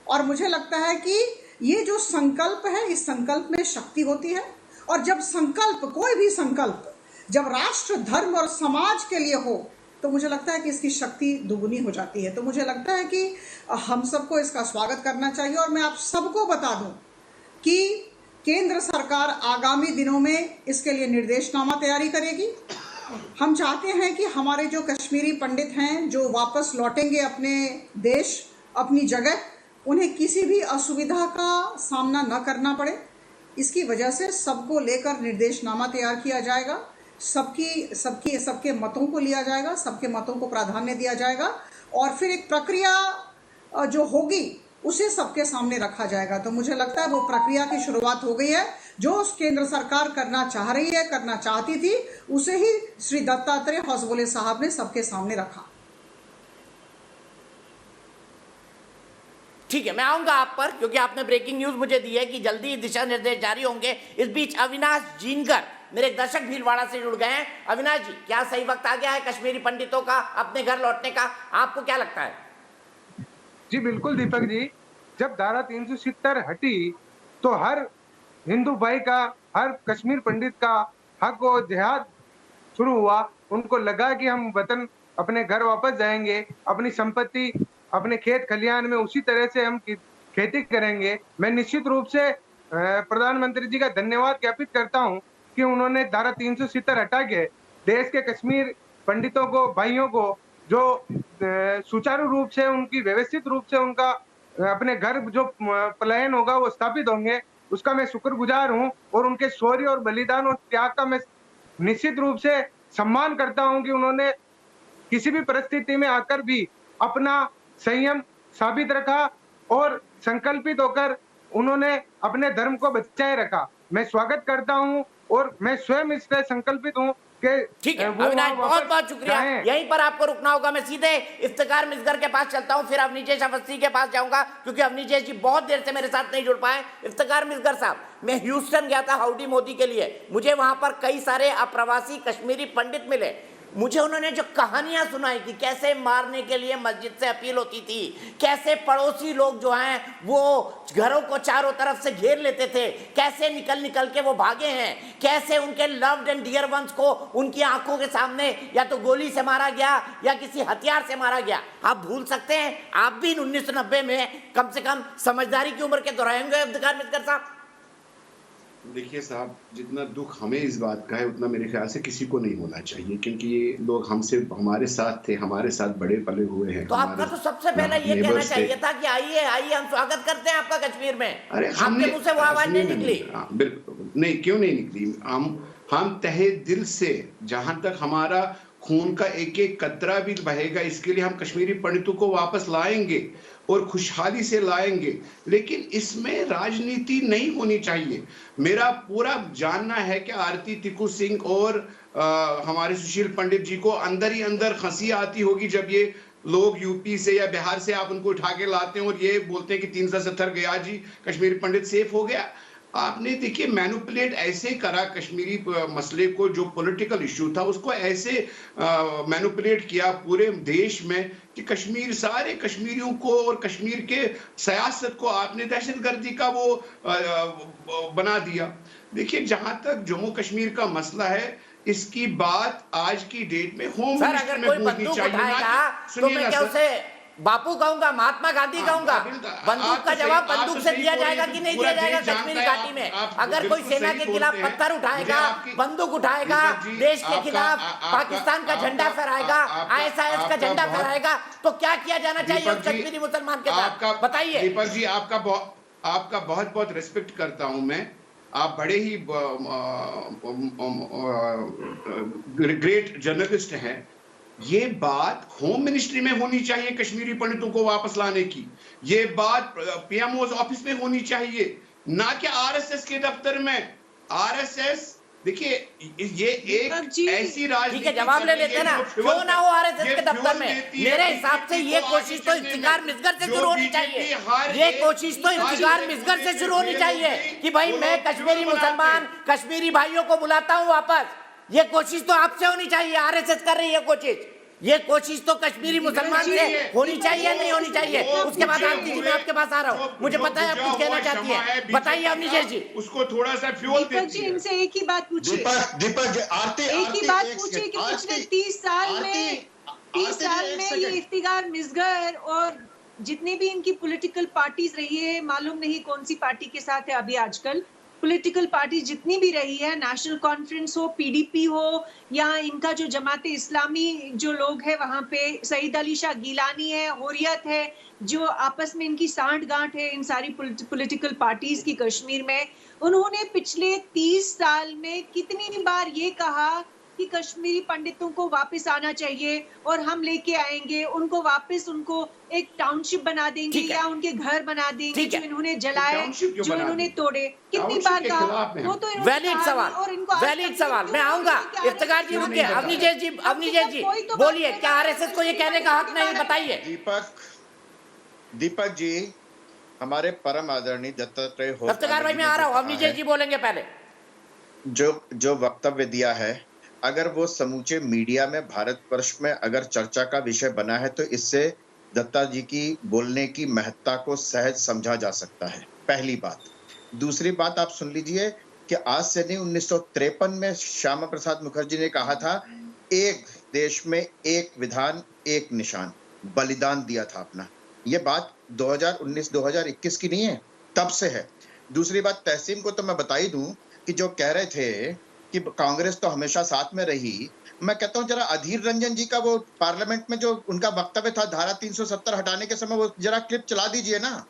और मुझे लगता है कि ये जो संकल्प है, इस संकल्प में शक्ति होती है। और जब संकल्प, कोई भी संकल्प जब राष्ट्र, धर्म और समाज के लिए हो, तो मुझे लगता है कि इसकी शक्ति दुगुनी हो जाती है। तो मुझे लगता है कि हम सबको इसका स्वागत करना चाहिए। और मैं आप सबको बता दूं कि केंद्र सरकार आगामी दिनों में इसके लिए निर्देशनामा तैयारी करेगी। हम चाहते हैं कि हमारे जो कश्मीरी पंडित हैं, जो वापस लौटेंगे अपने देश, अपनी जगह, उन्हें किसी भी असुविधा का सामना न करना पड़े। इसकी वजह से सबको लेकर निर्देशनामा तैयार किया जाएगा, सबके मतों को लिया जाएगा, सबके मतों को प्राधान्य दिया जाएगा और फिर एक प्रक्रिया जो होगी उसे सबके सामने रखा जाएगा। तो मुझे लगता है वो प्रक्रिया की शुरुआत हो गई है। जो केंद्र सरकार करना चाह रही है, करना चाहती थी, उसे ही श्री दत्तात्रेय होसबोले साहब ने सबके सामने रखा। ठीक है, मैं आऊंगा आप पर, क्योंकि आपने ब्रेकिंग न्यूज मुझे दी है कि जल्दी दिशा निर्देश जारी होंगे। इस बीच अविनाश जीनकर, मेरे एक दर्शक भीलवाड़ा से जुड़ गए हैं। अविनाश जी, क्या सही वक्त आ गया है कश्मीरी पंडितों का अपने घर लौटने का? आपको क्या लगता है? जी बिल्कुल दीपक जी, जब धारा 370 हटी तो हर हिंदू भाई का, हर कश्मीर पंडित का हक और जिहाद शुरू हुआ। उनको लगा कि हम वतन, अपने घर वापस जाएंगे, अपनी संपत्ति, अपने खेत खलियान में उसी तरह से हम खेती करेंगे। मैं निश्चित रूप से प्रधानमंत्री जी का धन्यवाद ज्ञापित करता हूं कि उन्होंने धारा 370 हटा के देश के कश्मीर पंडितों को, भाइयों को, जो सुचारू रूप से, उनकी व्यवस्थित रूप से उनका अपने घर जो पलायन होगा वो स्थापित होंगे, उसका मैं शुक्रगुजार हूं। और उनके शौर्य और बलिदान और त्याग का मैं निश्चित रूप से सम्मान करता हूं कि उन्होंने किसी भी परिस्थिति में आकर भी अपना संयम साबित रखा और संकल्पित होकर उन्होंने अपने धर्म को बचाए रखा। मैं स्वागत करता हूं और मैं स्वयं इससे संकल्पित हूं। ठीक है अविनाश, बहुत बहुत शुक्रिया। यहीं पर आपको रुकना होगा। मैं सीधे इफ्तिकार मिसगर के पास चलता हूं, फिर अवनीशेष अवस्थी के पास जाऊंगा, क्योंकि अवनीशेष जी बहुत देर से मेरे साथ नहीं जुड़ पाए। इफ्तिकार मिसगर साहब, मैं ह्यूस्टन गया था हाउडी मोदी के लिए। मुझे वहां पर कई सारे अप्रवासी कश्मीरी पंडित मिले। मुझे उन्होंने जो कहानियां सुनाई कि कैसे मारने के लिए मस्जिद से अपील होती थी, कैसे पड़ोसी लोग जो हैं वो घरों को चारों तरफ से घेर लेते थे, कैसे निकल निकल के वो भागे हैं, कैसे उनके लव्ड एंड डियर वंस को उनकी आंखों के सामने या तो गोली से मारा गया या किसी हथियार से मारा गया। आप भूल सकते हैं? आप भी 1990 में कम से कम समझदारी की उम्र के दोहराए होंगे इफ्तिकार मिसगर साहब। देखिए साहब, जितना दुख हमें इस बात का है उतना मेरे ख्याल से किसी को नहीं होना चाहिए, क्योंकि ये लोग हमसे, हमारे साथ थे, हमारे साथ बड़े पले हुए हैं। तो आपका तो सबसे पहले ये कहना चाहिए था कि आइए आइए, हम स्वागत करते हैं आपका कश्मीर में। अरे आपके मुंह से वो आवाज नहीं निकली? बिल्कुल नहीं, क्यों नहीं निकली? हम तहे दिल से, जहां तक हमारा खून का एक एक कतरा भी बहेगा, इसके लिए हम कश्मीरी पंडितों को वापस लाएंगे और खुशहाली से लाएंगे। लेकिन इसमें राजनीति नहीं होनी चाहिए। मेरा पूरा जानना है कि आरती तिकू सिंह और हमारे सुशील पंडित जी को अंदर ही अंदर हंसी आती होगी जब ये लोग यूपी से या बिहार से आप उनको उठा के लाते हैं और ये बोलते हैं कि 370 गया जी, कश्मीरी पंडित सेफ हो गया। आपने देखिए मैनिपुलेट ऐसे करा कश्मीरी मसले को, जो पॉलिटिकल इशू था उसको ऐसे मैनिपुलेट किया पूरे देश में कि कश्मीर, सारे कश्मीरियों को और कश्मीर के सियासत को आपने दहशतगर्दी का वो बना दिया। देखिए, जहां तक जम्मू कश्मीर का मसला है, इसकी बात आज की डेट में होम मिनिस्टर में पूछनी चाहिए। तो मैं क्या उसे बापू कहूंगा, महात्मा गांधी कहूंगा? बंदूक का जवाब बंदूक से दिया जाएगा कि नहीं दिया जाएगा कश्मीरी घाटी में? अगर कोई सेना के खिलाफ पत्थर उठाएगा, बंदूक उठाएगा, देश के खिलाफ पाकिस्तान का झंडा फहराएगा, ISIS का झंडा फहराएगा, तो क्या किया जाना चाहिए उस कश्मीरी मुसलमान के साथ? बताइए। दीपक जी, आपका बहुत बहुत रिस्पेक्ट करता हूं मैं। आप बड़े ही ग्रेट जर्नलिस्ट हैं, ये बात होम मिनिस्ट्री में होनी चाहिए, कश्मीरी पंडितों को वापस लाने की। ये बात पीएमओ ऑफिस में होनी चाहिए, ना कि आरएसएस के दफ्तर में। आरएसएस देखिए, ये एक ऐसी राजनीति, ठीक है, जवाब ले लेते ना, क्यों ना हो आरएसएस के दफ्तर में। मेरे हिसाब से ये कोशिश तो इफ्तिखार मिसगर से शुरू होनी चाहिए। ये कोशिश तो इफ्तिखार मिसगर से शुरू होनी चाहिए कि भाई मैं कश्मीरी मुसलमान, कश्मीरी भाइयों को बुलाता हूं वापस। ये कोशिश तो आपसे होनी चाहिए, आरएसएस कर रही है कोशिश। ये कोशिश तो कश्मीरी मुसलमान से होनी चाहिए, नहीं होनी चाहिए। उसके बाद आरती जी मैं आपके पास आ रहा हूँ, मुझे पता है आप कुछ कहना चाहती है, बताइए अवनीश जी। उसको थोड़ा सा फ्यूल दीपक जी, इनसे एक ही बात पूछिए, दीपक आरती एक ही बात पूछिए कि पिछले 30 साल में ये इफ्तिखार मिसगर और जितनी भी इनकी पॉलिटिकल पार्टीज रही है, मालूम नहीं कौन सी पार्टी के साथ है अभी आजकल, पॉलिटिकल पार्टी जितनी भी रही है, नेशनल कॉन्फ्रेंस हो, पीडीपी हो, या इनका जो जमात इस्लामी जो लोग हैं वहां पे सईद अली शाह गिलानी है, हुर्रियत है, जो आपस में इनकी सांठ गांठ है इन सारी पॉलिटिकल पार्टीज की कश्मीर में, उन्होंने पिछले 30 साल में कितनी बार ये कहा कि कश्मीरी पंडितों को वापस आना चाहिए और हम लेके आएंगे उनको वापस, उनको एक टाउनशिप बना देंगे या उनके घर बना देंगे जो इन्होंने जलाए, जो इन्होंने तोड़े। कितनी बार कहा, वो तो वैलिड सवाल, वैलिड सवाल। मैं आऊंगा, इफ्तिखार जी रुकिए, अवनीश जी बोलिए, क्या आरएसएस को ये कहने का हक नहीं? बताइए। दीपक जी, हमारे परम आदरणीय दत्तात्रेय इफ्तिखार भाई मैं आ रहा हूँ, अवनीश जी बोलेंगे पहले। जो वक्तव्य दिया है, अगर वो समूचे मीडिया में, भारतवर्ष में अगर चर्चा का विषय बना है, तो इससे दत्ता जी की बोलने की महत्ता को सहज समझा जा सकता है, पहली बात। दूसरी बात आप सुन लीजिए कि आज से नहीं, 1953 में श्यामा प्रसाद मुखर्जी ने कहा था, एक देश में एक विधान एक निशान, बलिदान दिया था अपना। ये बात 2019-2021 की नहीं है, तब से है। दूसरी बात, तहसीम को तो मैं बता ही दूं कि जो कह रहे थे कि कांग्रेस तो हमेशा साथ में रही, मैं कहता हूं जरा अधीर रंजन जी का वो पार्लियामेंट में जो उनका वक्तव्य था धारा 370 हटाने के समय, वो जरा क्लिप चला दीजिए ना।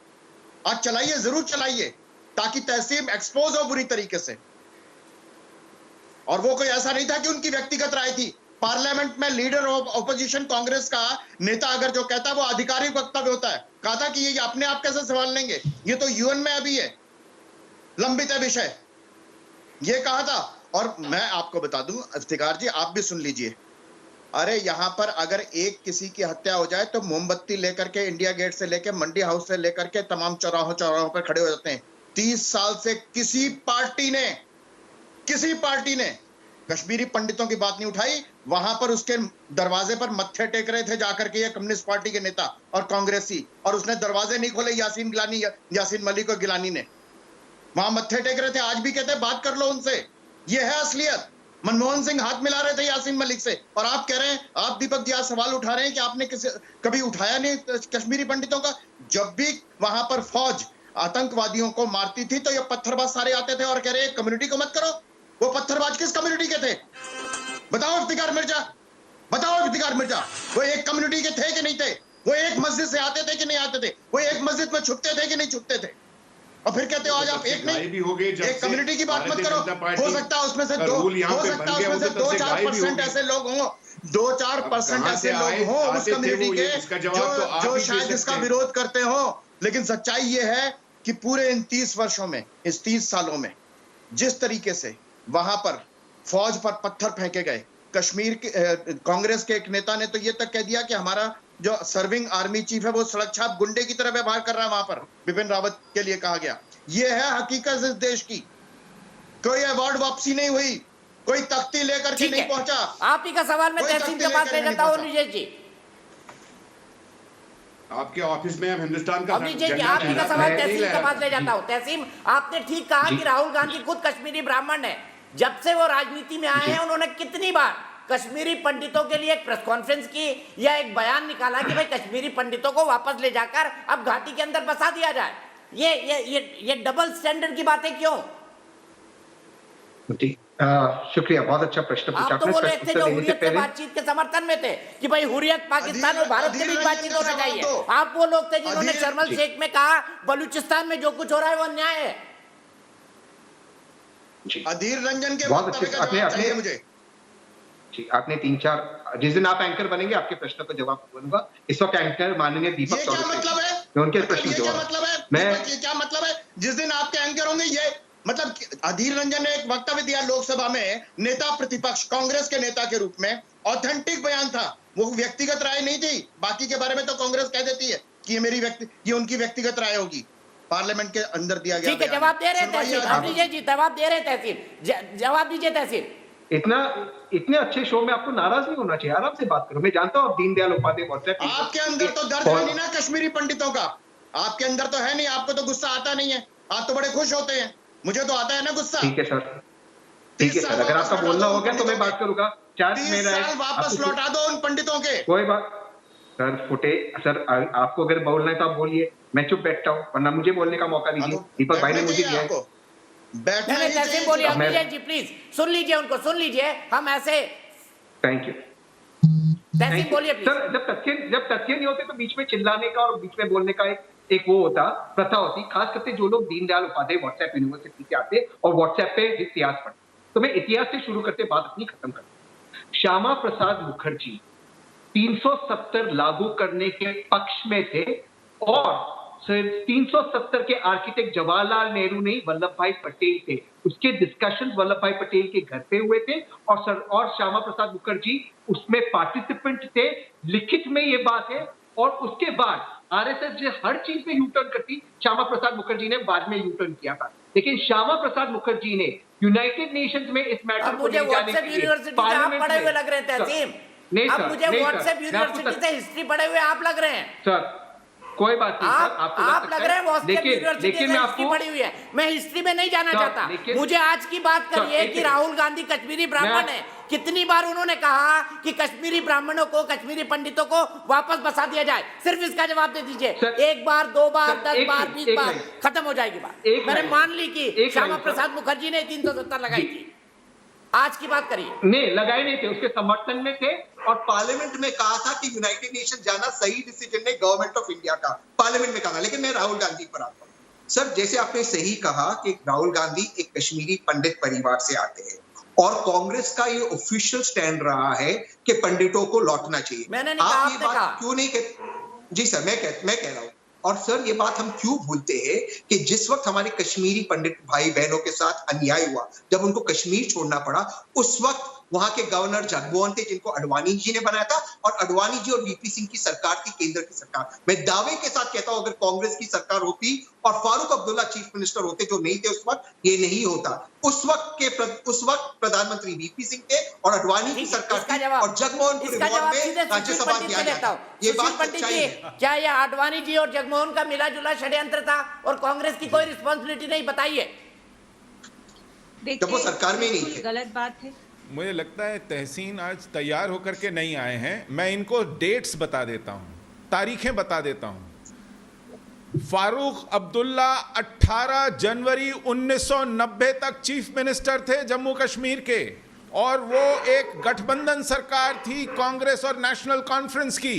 आज चलाइए, जरूर चलाइए, ताकि तहसीम एक्सपोज हो बुरी तरीके से। और वो कोई ऐसा नहीं था कि उनकी व्यक्तिगत राय थी। पार्लियामेंट में लीडर ऑफ ऑपोजिशन कांग्रेस का नेता अगर जो कहता है वो आधिकारिक वक्तव्य होता है। कहा था कि ये अपने आप कैसे संभाल लेंगे, ये तो यूएन में अभी है, लंबित है विषय, ये कहा था। और मैं आपको बता दूं, इफ्तिखार जी आप भी सुन लीजिए, अरे यहां पर अगर एक किसी की हत्या हो जाए तो मोमबत्ती लेकर के इंडिया गेट से लेकर मंडी हाउस से लेकर के तमाम चौराहों पर खड़े हो जाते हैं। 30 साल से किसी पार्टी ने कश्मीरी पंडितों की बात नहीं उठाई। वहां पर उसके दरवाजे पर मत्थे टेक रहे थे जाकर के ये कम्युनिस्ट पार्टी के नेता और कांग्रेसी, और उसने दरवाजे नहीं खोले यासीन मलिक और गिलानी ने, वहां मत्थे टेक रहे थे। आज भी कहते हैं बात कर लो उनसे, ये है असलियत। मनमोहन सिंह हाथ मिला रहे थे यासीन मलिक से, और आप कह रहे हैं, आप दीपक जी आज सवाल उठा रहे हैं कि आपने कभी उठाया नहीं कश्मीरी पंडितों का। जब भी वहां पर फौज आतंकवादियों को मारती थी तो ये पत्थरबाज सारे आते थे और कह रहे कम्युनिटी को मत करो। वो पत्थरबाज किस कम्युनिटी के थे? बताओ इफ्तिखार मिर्जा, वो एक कम्युनिटी के थे कि नहीं थे? वो एक मस्जिद से आते थे कि नहीं आते थे? वो एक मस्जिद में छुपते थे कि नहीं छुपते थे? और फिर कहते हो आज आप एक नहीं, एक कम्युनिटी की बात मत करो। हो सकता है उसमें से 2-4% ऐसे लोग हों, 2-4% ऐसे लोग हों उस कम्युनिटी के जो शायद इसका विरोध करते हो। लेकिन सच्चाई ये है कि पूरे इन 30 वर्षों में, इस 30 सालों में जिस तरीके से वहां पर फौज पर पत्थर फेंके गए, कश्मीर के कांग्रेस के एक नेता ने तो ये तक कह दिया कि हमारा जो सर्विंग आर्मी चीफ है वो सड़क छाप गुंडे की तरह व्यवहार कर रहा है। वहां पर बिपिन रावत के लिए कहा गया। ये है हकीकत इस देश की। कोई अवार्ड वापसी नहीं हुई, कोई तख्ती लेकर के नहीं पहुंचा। आप ही का सवाल मैं तहसील के पास ले जाता हूं। निजेश जी, आपके ऑफिस में हम हिंदुस्तान का आप ही का सवाल तहसील के पास ले जाता हूं। तहसील, आपने ठीक कहा कि राहुल गांधी खुद कश्मीरी ब्राह्मण है। जब से वो राजनीति में आए हैं, उन्होंने कितनी बार कश्मीरी पंडितों के लिए एक प्रेस कॉन्फ्रेंस की या एक बयान निकाला कि भाई कश्मीरी पंडितों को वापस ले जाकर अब घाटी के अंदर बसा दिया जाए। ये डबल स्टैंडर्ड की बातें क्यों? शुक्रिया, बहुत अच्छा प्रश्न पूछा। आप तो बोले थे जो हुर्रियत से बातचीत के समर्थन में थे कि भाई हुर्रियत पाकिस्तान और भारत के बीच बातचीत होना चाहिए। आप वो लोग थे जिन्होंने शर्मल शेख में कहा बलूचिस्तान में जो कुछ हो रहा है वो अन्याय है। अधीर रंजन के वक्तव्य का जवाब चाहिए मुझे। जी, आपने 3-4 जिस दिन आप एंकर बनेंगे आपके प्रश्न का जवाब दूंगा। इस वक्त एंकर माननीय दीपक ये क्या मतलब है? मैं उनके प्रश्न ये का क्या जवाब मतलब है? मैं दीपक, ये क्या मतलब है? जिस दिन आपके एंकर होंगे, ये मतलब अधीर रंजन ने एक वक्तव्य दिया लोकसभा में, नेता प्रतिपक्ष कांग्रेस के नेता के रूप में, ऑथेंटिक बयान था, वो व्यक्तिगत राय नहीं थी। बाकी के बारे में तो कांग्रेस कह देती है कि ये उनकी व्यक्तिगत राय होगी। पार्लियामेंट के अंदर दिया गया। ठीक है, जवाब दे रहे तहसील, हम लीजिए जी, जवाब दे रहे तहसील, जवाब दीजिए तहसील। इतने अच्छे शो में आपको नाराज नहीं होना चाहिए, आराम से बात करो। मैं जानता हूँ आप दीनदयाल उपाध्याय व्हाट्सएप आपके अंदर तो दर्द है नहीं ना कश्मीरी पंडितों का, आपके अंदर तो है नहीं, आपको तो गुस्सा आता नहीं है, आप तो बड़े खुश होते हैं, मुझे तो आता है ना गुस्सा। ठीक है सर, ठीक है सर, अगर आपका बोलना हो गया तो मैं बात करूंगा। 30 साल वापस लौटा दो उन पंडितों के। कोई बात सर, आपको अगर बोलना है तो आप बोलिए, मैं चुप बैठता हूँ, वरना मुझे बोलने का मौका दीजिए। दीपक भाई ने मुझे दिया है। तहसील बोलिए, हम लीजिए जी, प्लीज सुन लीजिए उनको, सुन लीजिए, हम ऐसे। थैंक यू तहसील बोलिए प्लीज। सर, जब तथ्य नहीं होते तो बीच में चिल्लाने का और बीच में बोलने का एक वो होता, प्रथा होती, खास करके जो लोग दीनदयाल उपाध्याय व्हाट्सएप यूनिवर्सिटी से आते और व्हाट्सएप पे इतिहास पढ़ते। तो मैं इतिहास से शुरू करते बात अपनी खत्म करता। श्यामा प्रसाद मुखर्जी 370 लागू करने के पक्ष में थे और 370 के आर्किटेक्ट जवाहरलाल नेहरू नहीं, वल्लभ भाई पटेल थे। उसके डिस्कशन वल्लभ भाई पटेल के घर पे हुए थे और श्यामा प्रसाद मुखर्जी उसमें पार्टिसिपेंट थे। लिखित में ये बात है। और उसके बाद आरएसएस जो हर चीज में यू टर्न करती, श्यामा प्रसाद मुखर्जी ने बाद में यू टर्न किया था। लेकिन श्यामा प्रसाद मुखर्जी ने यूनाइटेड नेशंस में इस मैटर को ले जाने के लिए पार्लियामेंट पढ़े हुए लग रहे हैं तहसील। नहीं अब सर, मुझे व्हाट्सएप यूनिवर्सिटी से हिस्ट्री पढ़े हुए आप लग रहे हैं सर। कोई बात नहीं सर, आपको आप लग रहे हैं व्हाट्सएप यूनिवर्सिटी से हिस्ट्री पढ़ी हुई है। मैं हिस्ट्री में नहीं जाना चाहता, मुझे आज की बात करिए कि राहुल गांधी कश्मीरी ब्राह्मण है। कितनी बार उन्होंने कहा कि कश्मीरी ब्राह्मणों को, कश्मीरी पंडितों को वापस बसा दिया जाए? सिर्फ इसका जवाब दे दीजिए। एक बार, 2 बार, 10 बार, 20 बार, खत्म हो जाएगी बात। मैंने मान ली कि श्यामा प्रसाद मुखर्जी ने 370 लगाई थी। आज की बात करिए। नहीं लगाए नहीं थे, उसके समर्थन में थे और पार्लियामेंट में कहा था कि यूनाइटेड नेशन जाना सही डिसीजन है गवर्नमेंट ऑफ इंडिया का, पार्लियामेंट में कहा। लेकिन मैं राहुल गांधी पर आता हूँ। सर, जैसे आपने सही कहा कि राहुल गांधी एक कश्मीरी पंडित परिवार से आते हैं और कांग्रेस का ये ऑफिशियल स्टैंड रहा है कि पंडितों को लौटना चाहिए। मैंने नहीं कहा, आप ये बात क्यों नहीं कहते? जी सर, मैं कह रहा हूँ। और सर, ये बात हम क्यों भूलते हैं कि जिस वक्त हमारे कश्मीरी पंडित भाई बहनों के साथ अन्याय हुआ, जब उनको कश्मीर छोड़ना पड़ा, उस वक्त वहां के गवर्नर जगमोहन थे जिनको अडवाणी जी ने बनाया था, और अडवाणी जी और वीपी सिंह की सरकार थी, केंद्र की सरकार। मैं दावे के साथ कहता हूं अगर कांग्रेस की सरकार होती और फारूक अब्दुल्ला चीफ मिनिस्टर होते, जो नहीं थे उस वक्त, ये नहीं होता। उस वक्त प्रधानमंत्री वीपी सिंह थे और अडवाणी की सरकार थी और जगमोहन को रिवॉर्ड में राज्यसभा दिया गया। ये बात सच्चाई है। क्या ये अडवाणी जी और जगमोहन का मिला जुला षड्यंत्र था और कांग्रेस की कोई रिस्पॉन्सिबिलिटी नहीं? बताइए। जब वो सरकार में नहीं थे। गलत बात है। मुझे लगता है तहसीन आज तैयार होकर के नहीं आए हैं। मैं इनको डेट्स बता देता हूं, तारीखें बता देता हूं। फारूक अब्दुल्ला 18 जनवरी 1990 तक चीफ मिनिस्टर थे जम्मू कश्मीर के, और वो एक गठबंधन सरकार थी कांग्रेस और नेशनल कॉन्फ्रेंस की।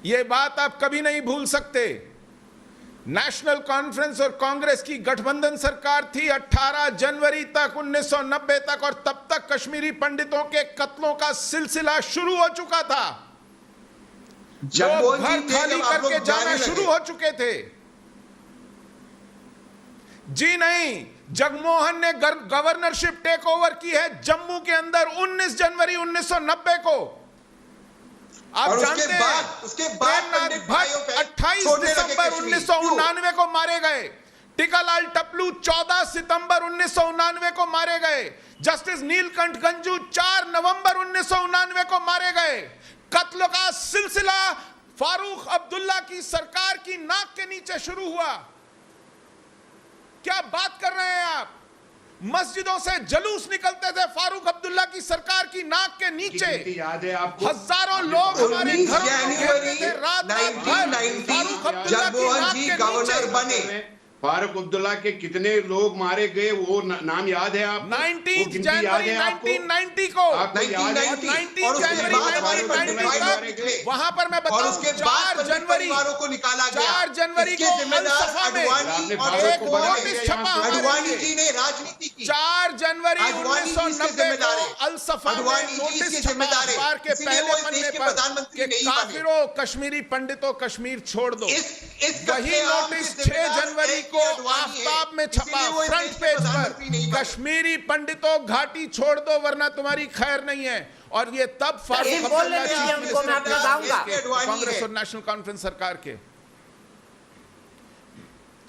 ये बात आप कभी नहीं भूल सकते। नेशनल कॉन्फ्रेंस और कांग्रेस की गठबंधन सरकार थी 18 जनवरी तक 1990 तक, और तब तक कश्मीरी पंडितों के कत्लों का सिलसिला शुरू हो चुका था। लोग घर खाली करके जाना शुरू हो चुके थे। जी नहीं, जगमोहन ने गवर्नरशिप टेक ओवर की है जम्मू के अंदर 19 जनवरी 1990 को। आप जानते हैं उसके बाद 28 दिसंबर 1999 को मारे गए। टिकालाल टपलू 14 सितंबर 1999 को मारे गए। जस्टिस नीलकंठ गंजू 4 नवंबर 1999 को मारे गए। कत्ल का सिलसिला फारूक अब्दुल्ला की सरकार की नाक के नीचे शुरू हुआ। क्या बात कर रहे हैं आप? मस्जिदों से जलूस निकलते थे फारूक अब्दुल्ला की सरकार की नाक के नीचे। याद है आपको? हजारों लोग हमारे घरों में घेरते थे रात रात भर। फारूक अब्दुल्ला की नाक के नीचे फारूक अब्दुल्ला के कितने लोग मारे गए वो नाम याद है आपको? 19 जनवरी 1990 को, आपको याद है? 19 जनवरी 1990 तक वहां पर मैं बताऊं 4 जनवरी को निकाला गया। 4 जनवरी को अल-सफा में एक नोटिस छपा अडवाणी जी ने राजनीति की। 4 जनवरी 1990 को अल-सफा में नोटिस छपा अखबार के पहले पन्ने पर कि काफिरों कश्मीरी पंडितों कश्मीर छोड़ दो। वही नोटिस 6 जनवरी को आफ्ताब में छपा फ्रंट पेज पर, कश्मीरी पंडितों घाटी छोड़ दो वरना तुम्हारी खैर नहीं है। और ये तब फारूक अब्दुल्ला कांग्रेस और नेशनल कॉन्फ्रेंस सरकार के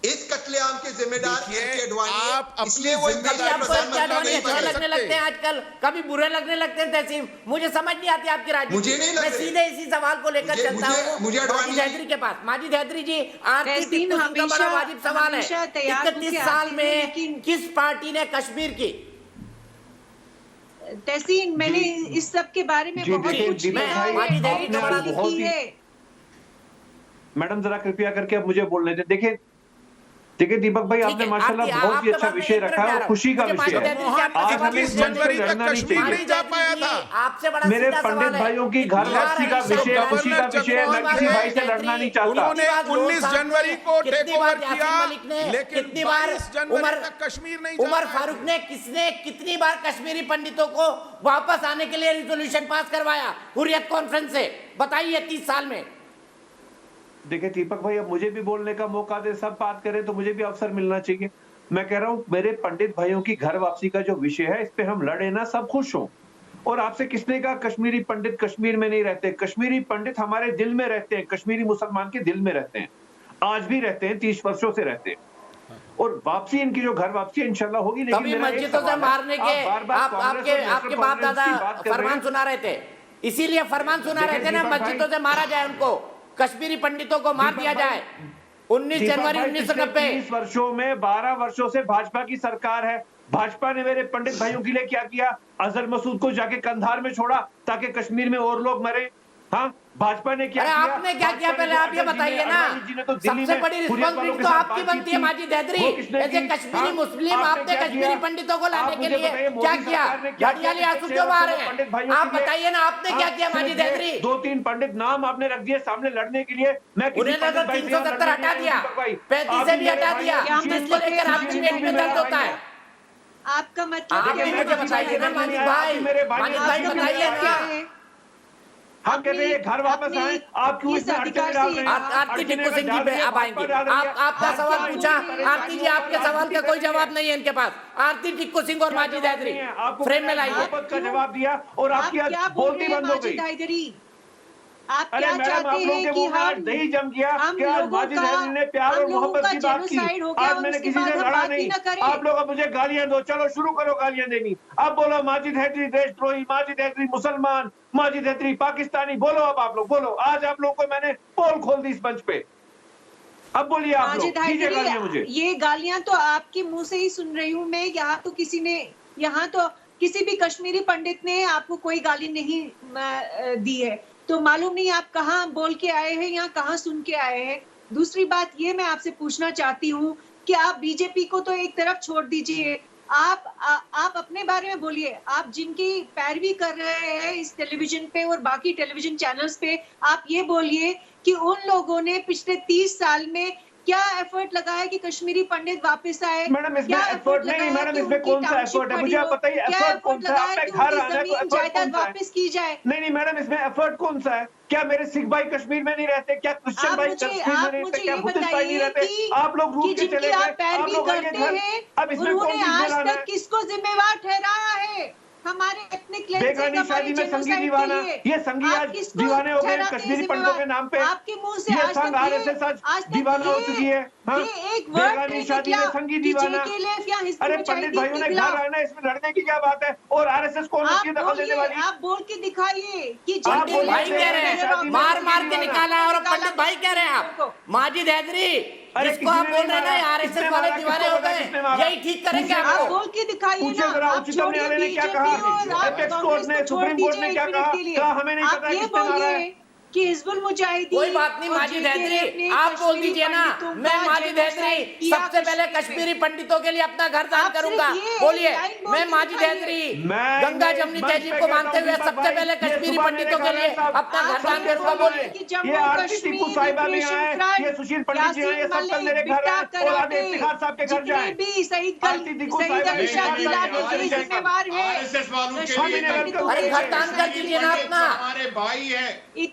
इस कत्लेआम के जिम्मेदार आप अपनी जिम्मेदारी अच्छे लगने लगते हैं आजकल, कभी बुरे लगने लगते हैं तहसीन। मुझे समझ नहीं आती आपकी राजनीति। मुझे नहीं मैं सीधे इसी सवाल को लेकर चलता हूँ माजिद हैदरी के पास। माजिद हैदरी जी, आरती का बड़ा वाजिब सवाल है, 31 साल में किस पार्टी ने कश्मीर की? तहसीन, मैंने इस सब के बारे में बहुत कुछ लिखा है। मैडम जरा कृपया करके अब मुझे बोलने दें। देखिए दीपक भाई, आपने माशाल्लाह बहुत ही अच्छा विषय रखा है और खुशी का विषय है। आज हम इस मंच पर लड़ना नहीं चाहिए। मेरे पंडित भाइयों की घर वापसी का विषय, खुशी का विषय है। मैं किसी भाई से लड़ना नहीं चाहता। उन्होंने 19 जनवरी को टेक ओवर किया, लेकिन 22 जनवरी तक कश्मीर नहीं। उमर फारूक ने कितनी बार कश्मीरी पंडितों को वापस आने के लिए रिजोल्यूशन पास करवाया हुर्रियत कॉन्फ्रेंस से? बताइए 30 साल में। देखिए दीपक भाई, अब मुझे भी बोलने का मौका दे, सब बात करें तो मुझे भी अवसर मिलना चाहिए। मैं कह रहा हूँ मेरे पंडित भाइयों की घर वापसी का जो विषय है, इस पे हम लड़े ना, सब खुश हों। और आपसे किसने कहा कश्मीरी पंडित कश्मीर में नहीं रहते? कश्मीरी पंडित हमारे दिल में रहते हैं, कश्मीरी मुसलमान के दिल में रहते हैं, आज भी रहते हैं, 30 वर्षों से रहते हैं। और वापसी इनकी जो घर वापसी इंशाल्लाह होगी। लेकिन मस्जिदों से मारने के आपके बाप दादा फरमान सुना रहे थे, इसीलिए फरमान सुना रहे थे ना, मस्जिदों से मारा जाए उनको, कश्मीरी पंडितों को मार दिया जाए। 19 जनवरी 1990। 30 वर्षों में 12 वर्षों से भाजपा की सरकार है। भाजपा ने मेरे पंडित भाइयों के लिए क्या किया? अजहर मसूद को जाके कंधार में छोड़ा ताकि कश्मीर में और लोग मरे। हाँ, भाजपा ने क्या किया? आपने क्या किया पहले आप ये बताइए ना। सबसे बड़ी रिस्पॉन्सिबिलिटी तो आपकी बनती है माजिद हैदरी। ऐसे कश्मीरी मुस्लिम आपने कश्मीरी पंडितों को लाने के लिए क्या किया? घड़ियाली आंसू क्यों मारे हैं? आप बताइए ना, आपने क्या किया माजिद हैदरी? 2-3 पंडित नाम आपने रख दिए सामने लड़ने के लिए। मैं उन्हें 370 हटा दिया, 35 से भी हटा दिया, जिसको लेकर आपकी पेट में दर्द होता है। आपका मतलब आप भी मुझे बताइए ना माजिद भाई बताइए ना। हम कहते हैं घर वापस आए, आप क्यों इसमें अड़चन डाल रहे हैं? आरती टिक्कू सिंह जी पे अब आएंगे। आपका सवाल पूछा आरती जी, आपके सवाल का कोई जवाब नहीं है इनके पास। आरती टिक्कू सिंह और माजिद हैदरी फ्रेम में लाइए। का जवाब दिया और आपकी आज बोलती बंद हो गई। आप क्या चाहते हैं कि हम दही जम गया कि आज माजिद हैदरी ने प्यार और मोहब्बत की बात की। आज मैंने किसी से लड़ा नहीं। आप लोग मुझे गालियां दो, चलो शुरू करो गालियां देनी। अब बोलो माजिद हैदरी देशद्रोही, माजिद हैदरी मुसलमान, माजिद हैदरी पाकिस्तानी। बोलो अब आप लोग बोलो। आज आप लोग को मैंने पोल खोल दी इस मंच पे। अब बोलिए आप लोग, दीजिए गालियां मुझे। ये गालियां तो आपके मुंह से ही सुन रही हूँ मैं। यहाँ तो किसी भी कश्मीरी पंडित ने आपको कोई गाली नहीं दी है, तो मालूम नहीं आप कहाँ बोल के आए हैं या कहाँ सुन के आए हैं। दूसरी बात ये मैं आपसे पूछना चाहती हूँ कि आप बीजेपी को तो एक तरफ छोड़ दीजिए, आप अपने बारे में बोलिए। आप जिनकी पैरवी कर रहे हैं इस टेलीविजन पे और बाकी टेलीविजन चैनल्स पे, आप ये बोलिए कि उन लोगों ने पिछले 30 साल में क्या एफर्ट लगाया कि कश्मीरी पंडित वापस आए? मैडम इसमें एफर्ट नहीं, मैडम इसमें कौन सा एफर्ट है? मुझे आप बताइए एफर्ट कौन सा है? आपने घर आना है तो जायदाद वापस की जाए। नहीं मैडम, इसमें एफर्ट कौन सा है? क्या मेरे सिख भाई कश्मीर में नहीं रहते? क्या क्रिश्चियन भाई कश्मीर में नहीं रहते? क्या बुद्धिस्ट भाई नहीं रहते? आप लोग रूट के चले गए। पैरवी करते हैं, अब इसमें उन्होंने आज तक किसको जिम्मेवार ठहराया है? हमारे एथनिक बेगानी शादी में संगी दीवाना, ये संगी आज दीवाने हो गए कश्मीरी पंडितों के नाम पे। आपके मुंह से ये संग आरएसएस आज दीवाना हो चुकी है। बेगानी शादी में संगी दीवाना। अरे पंडित भाइयों ने घर आना, इसमें लड़ने की क्या बात है? और आरएसएस कौन उसकी दखल देने वाली? आप बोल के दिखाइए कि भाई कह रहे हैं मार के निकाला है, और पंडित भाई कह रहे हैं आप माजिद हैदरी जिसको आप बोल रहे हैं ना आरएसएस वाले दीवाने हो गए, यही ठीक करेंगे आपको। आप बोल के दिखाइए ना। आप उच्चतम न्यायालय ने क्या कहा? एपेक्स कोर्ट ने, सुप्रीम कोर्ट ने क्या कहा? हमें नहीं पता किसने मारा है। कि हिजबुल मुजाहिदीन कोई बात नहीं माजिद हैदरी, आप बोल दीजिए ना। मैं माजिद हैदरी सबसे पहले कश्मीरी पंडितों के लिए अपना घर दान करूंगा। बोलिए, मैं माजिद हैदरी गंगा जमुनी तहजीब को मानते हुए सबसे पहले कश्मीरी पंडितों के लिए अपना घर दान करूंगा। बोलिए, ये आरती टीपू साहिबा भी आए, ये सुशील पंडित जी आए, ये सब कल मेरे घर आए, औलाद इफ्तिखार साहब के घर जाए। अरे घर दान कर दीजिए ना अपना। हमारे भाई है,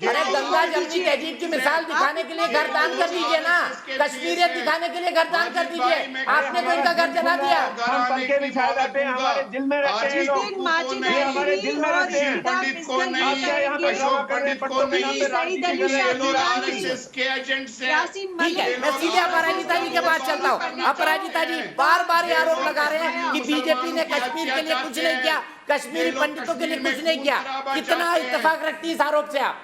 अरे गंगा जमुनी तहजीब की मिसाल दिखाने के लिए घर दान कर दीजिए ना, कश्मीरियत दिखाने के लिए घर दान कर दीजिए। आपने तो इनका घर जला दिया। हम पंखे बिछा देते हैं, हमारे दिल में रहते हैं लोग, हमारे दिल में रहते हैं। पंडित को नहीं, अशोक पंडित को नहीं, ये लोग आरएसएस के एजेंट्स हैं। ठीक है, मैं सीधे अपराजिता जी के पास चलता हूँ। अपराजिता जी बार बार आरोप लगा रहे हैं कि बीजेपी ने कश्मीर के लिए कुछ नहीं किया, कश्मीरी पंडितों के लिए कुछ नहीं किया। कितना इत्तेफाक रखती है इस आरोप से आप?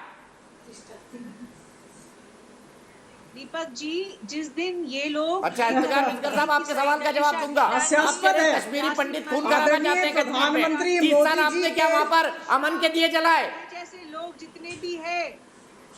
दीपक जी, जिस दिन ये लोग अच्छा इंतजार मिस्टर साहब, आपके सवाल का जवाब दूंगा। आप कह रहे हैं कश्मीरी पंडित खून खराबा चाहते हैं प्रधानमंत्री 30 साल आपने क्या वहाँ पर अमन के दिए जलाए? जैसे लोग जितने भी हैं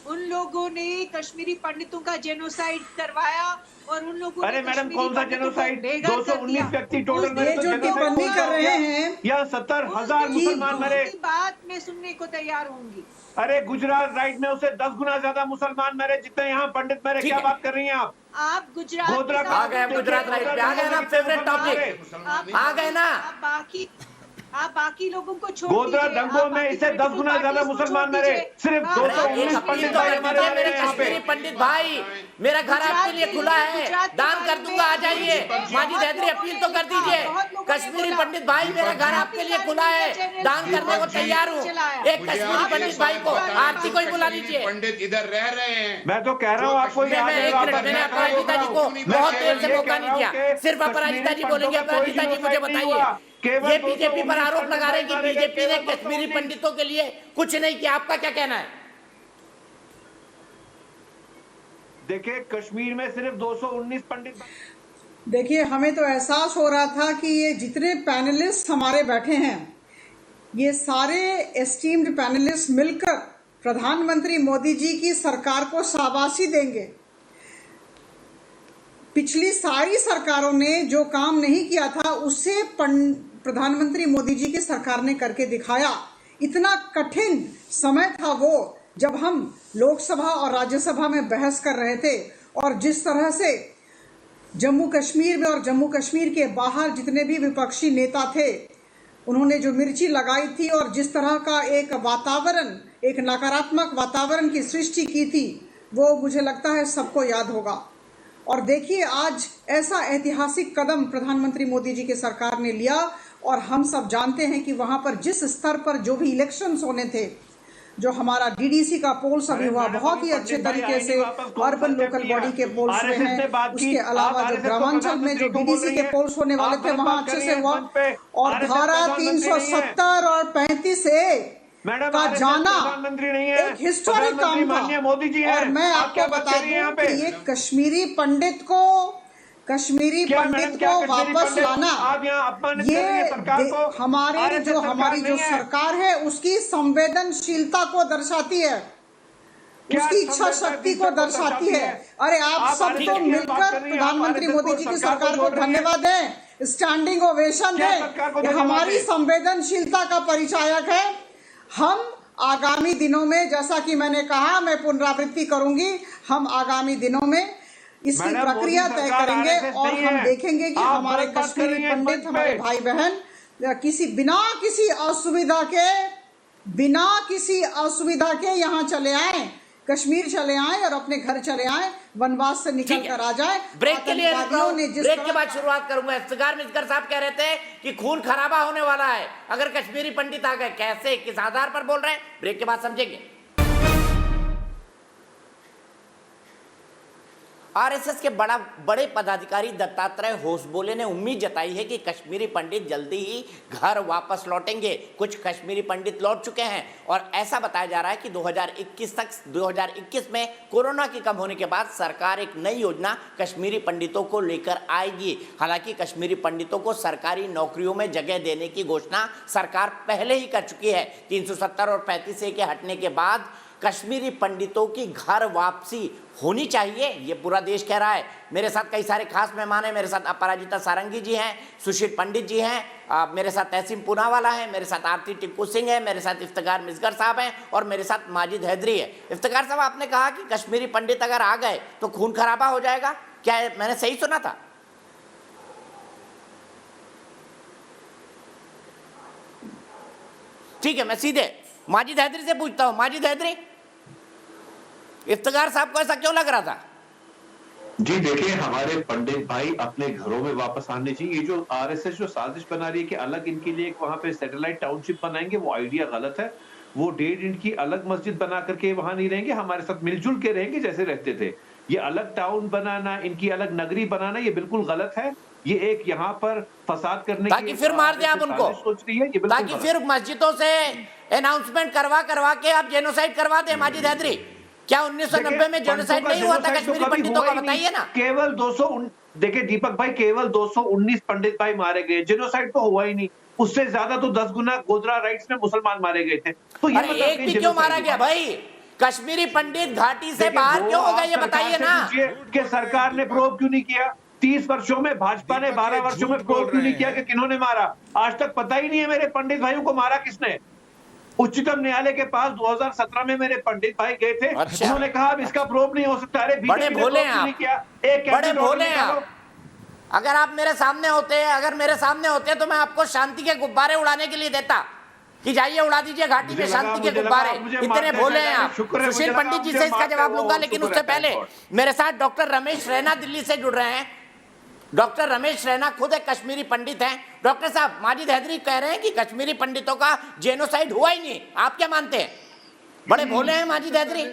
उन लोगों ने कश्मीरी पंडितों का जेनोसाइड करवाया और उन लोगों अरे ने मैडम कौन सा जेनोसाइड? 219 व्यक्ति टोटल ये जो टिप्पणी कर रहे हैं या 70,000 मुसलमान मरे। बात मैं सुनने को तैयार होंगी। अरे गुजरात राइट में उसे 10 गुना ज्यादा मुसलमान मरे जितने यहाँ पंडित मरे। क्या बात कर रही हैं आप गुजरात आ गए, गुजरात राइट पे आ गए ना, फेवरेट टॉपिक आ गए ना। आप बाकी लोगों को छोड़ गोधरा दंगों में इससे 10 गुना ज्यादा मुसलमान मरे। सिर्फ 219 पंडित मेरे कश्मीरी पंडित भाई, मेरा घर आपके लिए खुला है, दान कर दूंगा, आ जाइए। माजिद हैदरी अपील तो कर दीजिए। कश्मीरी पंडित भाई, मेरा घर आपके लिए खुला है, दान करने को तैयार हूँ। एक कश्मीरी पंडित भाई को आरती को ही बुला लीजिए। पंडित इधर रह रहे हैं। मैं तो कह रहा हूँ आपको, मैंने अपराजिता जी को बहुत देर से मौका नहीं दिया। सिर्फ अपराजिता जी बोलेंगे। अपराजिता जी मुझे बताइए, ये बीजेपी पर आरोप लगा रहे हैं कि बीजेपी ने कश्मीरी पंडितों के लिए कुछ नहीं किया, आपका क्या कहना है? देखिए, कश्मीर में सिर्फ 219 पंडित। देखिए, हमें तो एहसास हो रहा था कि ये जितने पैनलिस्ट हमारे बैठे हैं, ये सारे एस्टीम्ड पैनलिस्ट मिलकर प्रधानमंत्री मोदी जी की सरकार को शाबाशी देंगे। पिछली सारी सरकारों ने जो काम नहीं किया था उससे प्रधानमंत्री मोदी जी की सरकार ने करके दिखाया। इतना कठिन समय था वो, जब हम लोकसभा और राज्यसभा में बहस कर रहे थे, और जिस तरह से जम्मू कश्मीर में और जम्मू कश्मीर के बाहर जितने भी विपक्षी नेता थे, उन्होंने जो मिर्ची लगाई थी और जिस तरह का एक वातावरण, एक नकारात्मक वातावरण की सृष्टि की थी, वो मुझे लगता है सबको याद होगा। और देखिए, आज ऐसा ऐतिहासिक कदम प्रधानमंत्री मोदी जी की सरकार ने लिया, और हम सब जानते हैं कि वहां पर जिस स्तर पर जो भी इलेक्शंस होने थे, जो हमारा डीडीसी का पोल्स अभी हुआ बहुत ही अच्छे तरीके से, अर्बन लोकल बॉडी के पोल्स हुए हैं, उसके अलावा जो ग्रामांचल में जो डीडीसी के पोल्स होने वाले थे वहां अच्छे से हुआ। और धारा 370 और 35A का जाना एक हिस्टोरिक काम था। मोदी जी और मैं आपको बता दूं कि ये कश्मीरी पंडित को वापस लाना, ये हमारी जो सरकार है उसकी संवेदनशीलता को दर्शाती है, उसकी इच्छा शक्ति को दर्शाती है। अरे आप सब तो मिलकर प्रधानमंत्री मोदी जी की सरकार को धन्यवाद दें, स्टैंडिंग ओवेशन दें। ये हमारी संवेदनशीलता का परिचायक है। हम आगामी दिनों में, जैसा कि मैंने कहा, मैं पुनरावृत्ति करूंगी, हम आगामी दिनों में इसकी प्रक्रिया तय करेंगे और हम देखेंगे कि हमारे कश्मीरी पंडित, हमारे भाई बहन बिना किसी असुविधा के यहाँ चले आए, कश्मीर चले आए और अपने घर चले आए, वनवास से निकल कर आ जाए। ब्रेक के लिए ब्रेक के बाद शुरुआत करूंगा। इफ्तिखार मिस्कर साहब कह रहे थे कि खून खराबा होने वाला है अगर कश्मीरी पंडित आ गए। कैसे, किस आधार पर बोल रहे हैं, ब्रेक के बाद समझेंगे। आरएसएस के बड़े पदाधिकारी दत्तात्रेय होसबोले ने उम्मीद जताई है कि कश्मीरी पंडित जल्दी ही घर वापस लौटेंगे। कुछ कश्मीरी पंडित लौट चुके हैं और ऐसा बताया जा रहा है कि 2021 में कोरोना की कम होने के बाद सरकार एक नई योजना कश्मीरी पंडितों को लेकर आएगी। हालांकि कश्मीरी पंडितों को सरकारी नौकरियों में जगह देने की घोषणा सरकार पहले ही कर चुकी है। 370 और 35A के हटने के बाद कश्मीरी पंडितों की घर वापसी होनी चाहिए, ये पूरा देश कह रहा है। मेरे साथ कई सारे खास मेहमान हैं, मेरे साथ अपराजिता सारंगी जी हैं, सुशील पंडित जी हैं, मेरे साथ तहसीन पूनावाला है, मेरे साथ आरती टिक्कू सिंह है, मेरे साथ इफ्तिकार मिसगर साहब हैं और मेरे साथ माजिद हैदरी है। इफ्तिकार साहब, आपने कहा कि कश्मीरी पंडित अगर आ गए तो खून खराबा हो जाएगा, क्या मैंने सही सुना था? ठीक है, मैं सीधे माजिद हैदरी से पूछता हूं। माजिद हैदरी, इफ्तिकार साहब को ऐसा क्यों लग रहा था? जी देखिए, हमारे पंडित भाई अपने घरों में वापस आने चाहिए। ये जो आरएसएस जो साजिश बना रही है कि अलग इनके लिए एक वहां पे सैटेलाइट टाउनशिप बनाएंगे, वो आइडिया गलत है। वो 1.5 इंच की अलग मस्जिद बना करके वहां नहीं रहेंगे, हमारे साथ मिलजुल के रहेंगे जैसे रहते थे। ये अलग टाउन बनाना, इनकी अलग नगरी बनाना, ये बिल्कुल गलत है। ये एक यहाँ पर फसाद करने ताकि फिर मार दे आप उनको, सोच रही है, ये ताकि फिर मस्जिदों से अनाउंसमेंट करवा के आप जेनोसाइड करवा दे। माजिद हैदरी, क्या 1990 में जेनोसाइड नहीं हुआ था कश्मीरी पंडितों का? बताइए ना। केवल 200, देखिए दीपक भाई, केवल 219 पंडित भाई मारे गए, जेनोसाइड तो हुआ ही नहीं। उससे ज्यादा तो 10 गुना गोधरा राइट्स में मुसलमान मारे गए थे। तो ये अरे एक भी क्यों मारा गया भाई? कश्मीरी पंडित घाटी से बाहर क्यों हो गए, ये बताइए ना। कि सरकार ने प्रोब क्यों नहीं किया? 30 वर्षों में भाजपा ने 12 वर्षों में प्रोब क्यों नहीं किया कि किन्होंने मारा? आज तक पता ही नहीं है मेरे पंडित भाइयों को मारा किसने। उच्चतम न्यायालय के पास 2017 में मेरे पंडित भाई गए थे। अच्छा। उन्होंने कहा अब इसका प्रोब नहीं हो सकता। अरे बड़े भोले हैं आप, बड़े भोले हैं आप। अगर आप मेरे सामने होते तो मैं आपको शांति के गुब्बारे उड़ाने के लिए देता कि जाइए उड़ा दीजिए घाटी में शांति के गुब्बारे। इतने भोले हैं आप। सुशील पंडित जी से इसका जवाब लूंगा, लेकिन उससे पहले मेरे साथ डॉक्टर रमेश रैना दिल्ली से जुड़ रहे हैं। डॉक्टर रमेश रैना खुद एक कश्मीरी पंडित हैं। डॉक्टर साहब, माजिद हैदरी कह रहे हैं कि कश्मीरी पंडितों का जेनोसाइड हुआ ही नहीं, आप क्या मानते हैं? बड़े भोले हैं माजिद हैदरी।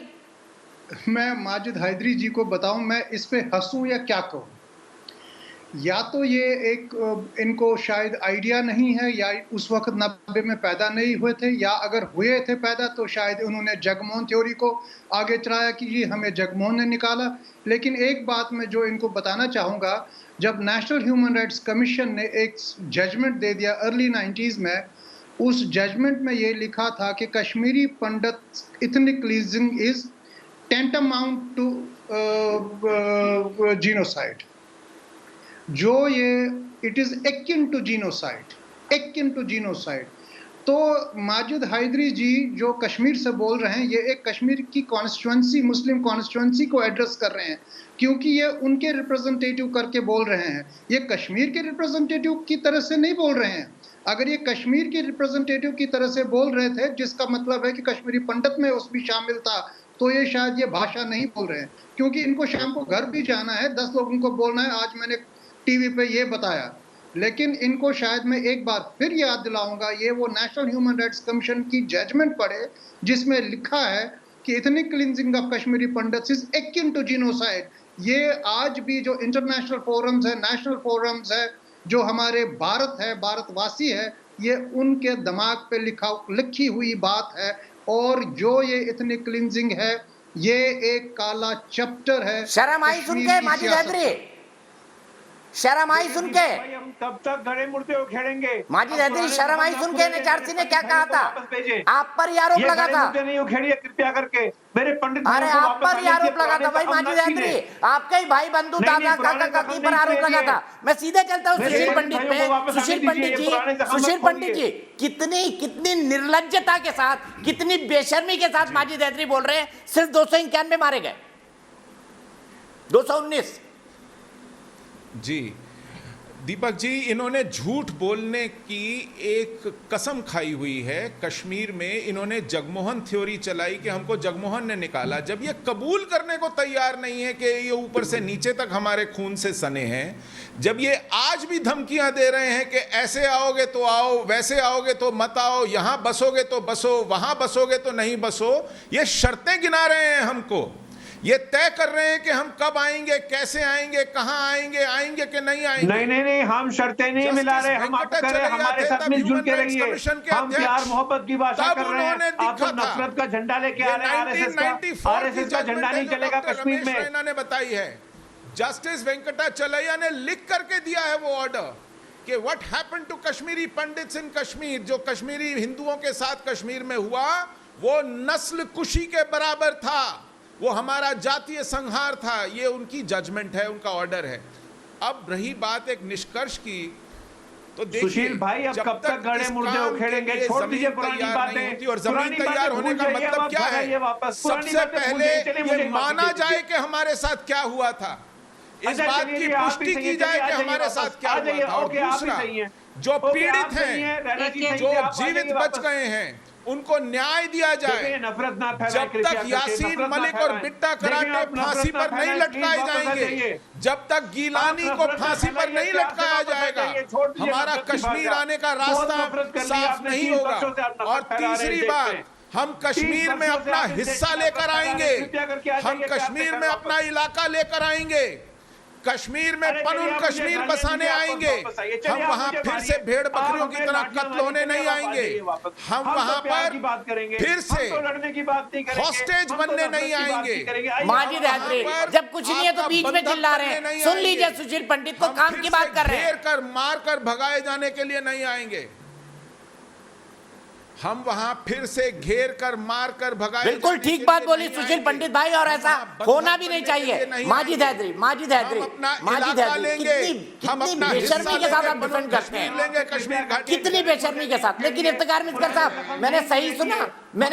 मैं माजिद हैदरी जी को बताऊं, मैं इस पे हंसूं या क्या कहूं? या तो ये एक इनको शायद आइडिया नहीं है, या उस वक्त 90 में पैदा नहीं हुए थे, या अगर हुए थे पैदा तो शायद उन्होंने जगमोहन थ्योरी को आगे चलाया कि ये हमें जगमोहन ने निकाला। लेकिन एक बात मैं जो इनको बताना चाहूँगा, जब नेशनल ह्यूमन राइट्स कमीशन ने एक जजमेंट दे दिया अर्ली 90s में, उस जजमेंट में ये लिखा था कि Kashmiri Pandit ethnic cleansing is tantamount to genocide. जो ये it is akin to genocide. तो माजिद हैदरी जी जो कश्मीर से बोल रहे हैं, ये एक कश्मीर की कॉन्स्टिट्यूंसी, मुस्लिम कॉन्स्टिट्यूंसी को एड्रेस कर रहे हैं, क्योंकि ये उनके रिप्रेजेंटेटिव करके बोल रहे हैं। ये कश्मीर के रिप्रेजेंटेटिव की तरह से नहीं बोल रहे हैं। अगर ये कश्मीर के रिप्रेजेंटेटिव की तरह से बोल रहे थे, जिसका मतलब है कि कश्मीरी पंडित में उस भी शामिल था, तो ये शायद ये भाषा नहीं बोल रहे हैं, क्योंकि इनको शाम को घर भी जाना है, 10 लोगों को बोलना है। आज मैंने टीवी पे ये बताया, लेकिन इनको शायद मैं एक बार फिर याद दिलाऊंगा, ये वो नेशनल ह्यूमन राइट्स कमीशन की जजमेंट पढ़े जिसमें लिखा है कि ethnic cleansing of Kashmiri Pandits is akin to genocide. ये आज भी जो इंटरनेशनल फोरम्स है, नेशनल फोरम्स है, जो हमारे भारतवासी है, ये उनके दिमाग पे लिखी हुई बात है। और जो ये एथनिक क्लींजिंग है, ये एक काला चैप्टर है। शर्म आई सुन के माजिद हैदरी, शर्म आई सुन के? हम तब तक गड़े मुड़ते हो खेलेंगे। माजिद हैदरी, शर्म आई सुन के? एनएचआरसी ने क्या कहा था? आप पर ही आरोप लगा था। नहीं उखेड़िए कृपया करके मेरे पंडित। अरे आप पर ही आरोप लगा था भाई माजिद हैदरी, आपके ही भाई बंधु दादा काका काकी पर आरोप लगा था। मैं सीधे चलता हूँ सुशील पंडित पे। सुशील पंडित जी, कितनी निर्लज्जता के साथ, कितनी बेशर्मी के साथ माजिद हैदरी बोल रहे हैं सिर्फ 291 मारे गए, 219। जी दीपक जी, इन्होंने झूठ बोलने की एक कसम खाई हुई है। कश्मीर में इन्होंने जगमोहन थ्योरी चलाई कि हमको जगमोहन ने निकाला, जब ये कबूल करने को तैयार नहीं है कि ये ऊपर से नीचे तक हमारे खून से सने हैं, जब ये आज भी धमकियां दे रहे हैं कि ऐसे आओगे तो आओ, वैसे आओगे तो मत आओ, यहां बसोगे तो बसो, वहां बसोगे तो नहीं बसो, ये शर्तें गिना रहे हैं हमको। ये तय कर रहे हैं कि हम कब आएंगे, कैसे आएंगे, कहां आएंगे, आएंगे कि नहीं आएंगे। नहीं, हम शर्तें नहीं मिला रहे, हम आप कर रहे हैं, हमारे साथ मिलजुल के रहिए। हम प्यार मोहब्बत की भाषा कर रहे हैं, आप तो नफरत का झंडा लेके आ रहे हैं। आरएसएस का झंडा नहीं चलेगा कश्मीर में। रैना ने बताई है, जस्टिस वेंकटाचलैया ने लिख करके दिया है वो ऑर्डर कि what happened to Kashmiri Pandits in Kashmir, जो कश्मीरी हिंदुओं के साथ कश्मीर में हुआ वो नस्ल कुशी के बराबर था, वो हमारा जातीय संहार था। ये उनकी जजमेंट है, उनका ऑर्डर है। अब रही बात एक निष्कर्ष की, तो सुशील भाई अब कब तक गड़े मुर्दे उखेड़ेंगे? छोड़ दीजिए पुरानी बातें। और जमीन तैयार होने का मतलब क्या है? सबसे पहले ये माना जाए कि हमारे साथ क्या हुआ था, इस बात की पुष्टि की जाए कि हमारे साथ क्या हुआ था। और दूसरा, जो पीड़ित हैं, जो जीवित बच गए हैं, उनको न्याय दिया जाए। जब तक यासीन मलिक और बिट्टा कराटे फांसी पर नहीं लटकाए जाएंगे, जब तक गीलानी को फांसी पर नहीं लटकाया जाएगा, हमारा कश्मीर आने का रास्ता साफ नहीं होगा। और तीसरी बात, हम कश्मीर में अपना हिस्सा लेकर आएंगे, हम कश्मीर में अपना इलाका लेकर आएंगे, कश्मीर में पनुन कश्मीर बसाने आएंगे। हम वहां फिर से भेड़ बकरियों की तरह कत्ल होने नहीं आएंगे। हम वहां पर फिर से हॉस्टेज बनने नहीं आएंगे। माजिद हैदरी, जब कुछ नहीं है तो बीच में चिल्ला रहे हैं। सुन लीजिए सुशील पंडित को, काम की बात कर रहे हैं। घेर कर मार कर भगाए जाने के लिए नहीं आएंगे। हम वहां फिर से घेर कर मार कर भगाए। बिल्कुल ठीक बात बोली सुशील पंडित भाई, और ऐसा होना भी नहीं चाहिए। माजिद हैदरी, माजिद हैदरी, माजिद हैदरी, कितनी बेशर्मी के साथ आप डिफेंड करते हैं, कितनी बेशर्मी के साथ। लेकिन इफ्तिखार मिस्कर साहब, मैंने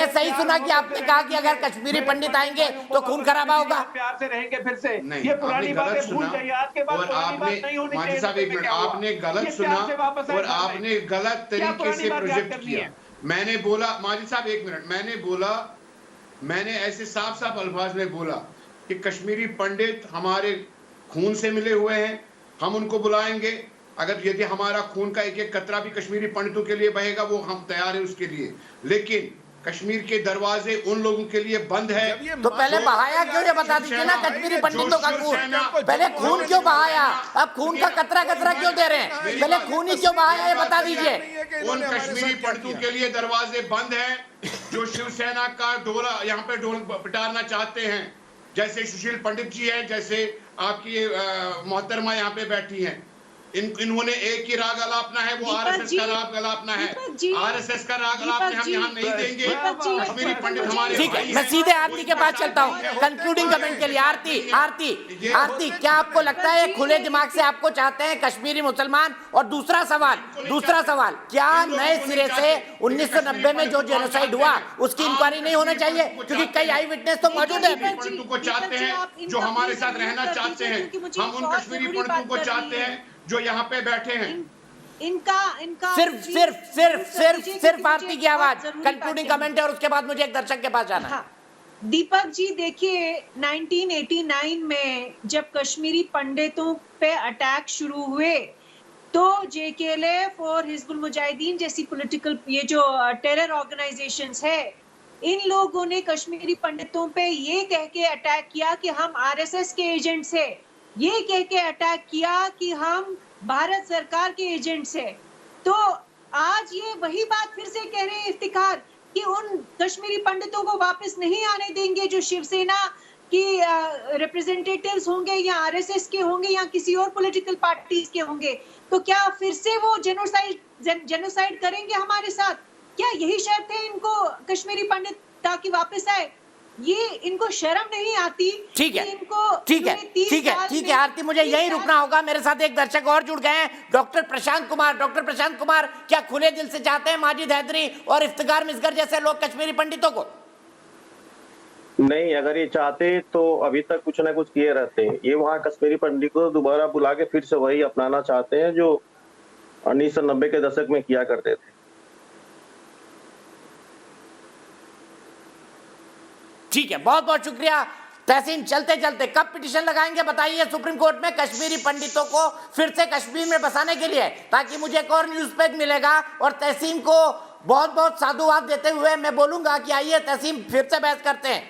सही सुना कि आपने कहा कि अगर कश्मीरी पंडित आएंगे तो खून खराबा होगा। प्यार से रहेंगे फिर से। ये पुरानी बातें भूल जाइए, आज के बाद पुरानी बात नहीं होनी चाहिए। आपने गलत सुना और आपने गलत तरीके से प्रोजेक्ट किया। मैंने बोला, माजिद साहब एक मिनट, मैंने ऐसे साफ साफ अल्फाज में बोला कि कश्मीरी पंडित हमारे खून से मिले हुए हैं, हम उनको बुलाएंगे। अगर यदि हमारा खून का एक एक कतरा भी कश्मीरी पंडितों के लिए बहेगा, वो हम तैयार हैं उसके लिए। लेकिन कश्मीर के दरवाजे उन लोगों के लिए बंद है। तो पहले बहाया क्यों, ये बता दीजिए ना कश्मीरी पंडितों का खून। पहले खून क्यों बहाया, अब खून का कतरा कतरा क्यों दे रहे हैं? पहले खून ही क्यों बहाया, ये बता दीजिए। उन कश्मीरी पंडितों के लिए दरवाजे बंद हैं जो शिवसेना का ढोला यहाँ पे ढोल पिटारना चाहते हैं। जैसे सुशील पंडित जी हैं, जैसे आपकी मोहतरमा यहाँ पे बैठी हैं, इन्होंने एक ही राग अलापना है, वो आरएसएस का राग अलापना है। आरएसएस का राग अलापने हम यहाँ नहीं देंगे। कश्मीरी पंडित हमारे। ठीक है, मैं सीधे आरती के पास चलता हूँ कंक्लूडिंग कमेंट के लिए। आरती, क्या आपको लगता है खुले दिमाग से आपको चाहते हैं कश्मीरी मुसलमान? और दूसरा सवाल, क्या नए सिरे से 1990 में जो जेनोसाइड हुआ उसकी इंक्वायरी नहीं होना चाहिए? क्योंकि कई आई विटनेस तो मौजूद है। पंडितों को चाहते हैं जो हमारे साथ रहना चाहते हैं, हम उन कश्मीरी पंडितों को चाहते हैं जो यहाँ पे बैठे हैं। इनका सिर्फ आरती की आवाज, कंक्लूडिंग कमेंट है, और उसके बाद मुझे एक दर्शक के पास जाना है। दीपक जी देखिए, 1989 में जब कश्मीरी पंडितों पे अटैक शुरू हुए तो JKLF और हिजबुल मुजाहिदीन जैसी पॉलिटिकल ये जो टेरर ऑर्गेनाइजेशंस है, इन लोगों ने कश्मीरी पंडितों पे ये कह के अटैक किया कि हम RSS के एजेंट्स हैं, ये कह के अटैक किया कि हम भारत सरकार के एजेंट्स हैं। तो आज ये वही बात फिर से कह रहे हैं इफ्तिखार कि उन कश्मीरी पंडितों को वापस नहीं आने देंगे जो शिवसेना की रिप्रेजेंटेटिव्स होंगे या RSS के होंगे या किसी और पॉलिटिकल पार्टीज के होंगे। तो क्या फिर से वो जेनोसाइड करेंगे हमारे साथ? क्या यही शर्त है इनको कश्मीरी पंडित ताकि वापस आए? ये इनको शर्म नहीं आती? ठीक है आरती, मुझे यही रुकना होगा। मेरे साथ एक दर्शक और जुड़ गए हैं, डॉक्टर प्रशांत कुमार। क्या खुले दिल से चाहते हैं माजिद हैदरी और इफ्तिखार मिसगर जैसे लोग कश्मीरी पंडितों को? नहीं, अगर ये चाहते तो अभी तक कुछ ना कुछ किए रहते हैं। ये वहाँ कश्मीरी पंडित को दोबारा बुला के फिर से वही अपनाना चाहते हैं जो 1990 के दशक में किया करते थे। ठीक है, बहुत बहुत शुक्रिया। तहसीन, चलते चलते कब पिटीशन लगाएंगे बताइए सुप्रीम कोर्ट में कश्मीरी पंडितों को फिर से कश्मीर में बसाने के लिए, ताकि मुझे एक और न्यूज पेज मिलेगा। और तहसीन को बहुत बहुत साधुवाद देते हुए मैं बोलूंगा कि आइए तहसीन फिर से बहस करते हैं।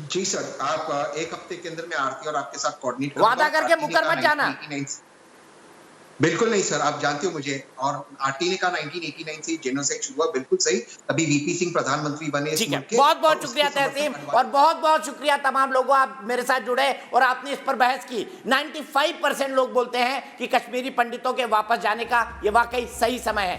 जी सर, आप एक हफ्ते के अंदर में आरती और आपके साथ कोऑर्डिनेट वादा करके मुकर मत जाना। बिल्कुल नहीं सर, आप जानते हो मुझे। और आरटी ने कहा 1989 से जेनोसाइड शुरू हुआ, बिल्कुल सही। अभी वीपी सिंह प्रधानमंत्री बने। ठीक है, बहुत बहुत शुक्रिया तहसीन, और बहुत बहुत शुक्रिया तमाम लोगों, आप मेरे साथ जुड़े और आपने इस पर बहस की। 95% लोग बोलते हैं कि कश्मीरी पंडितों के वापस जाने का ये वाकई सही समय है।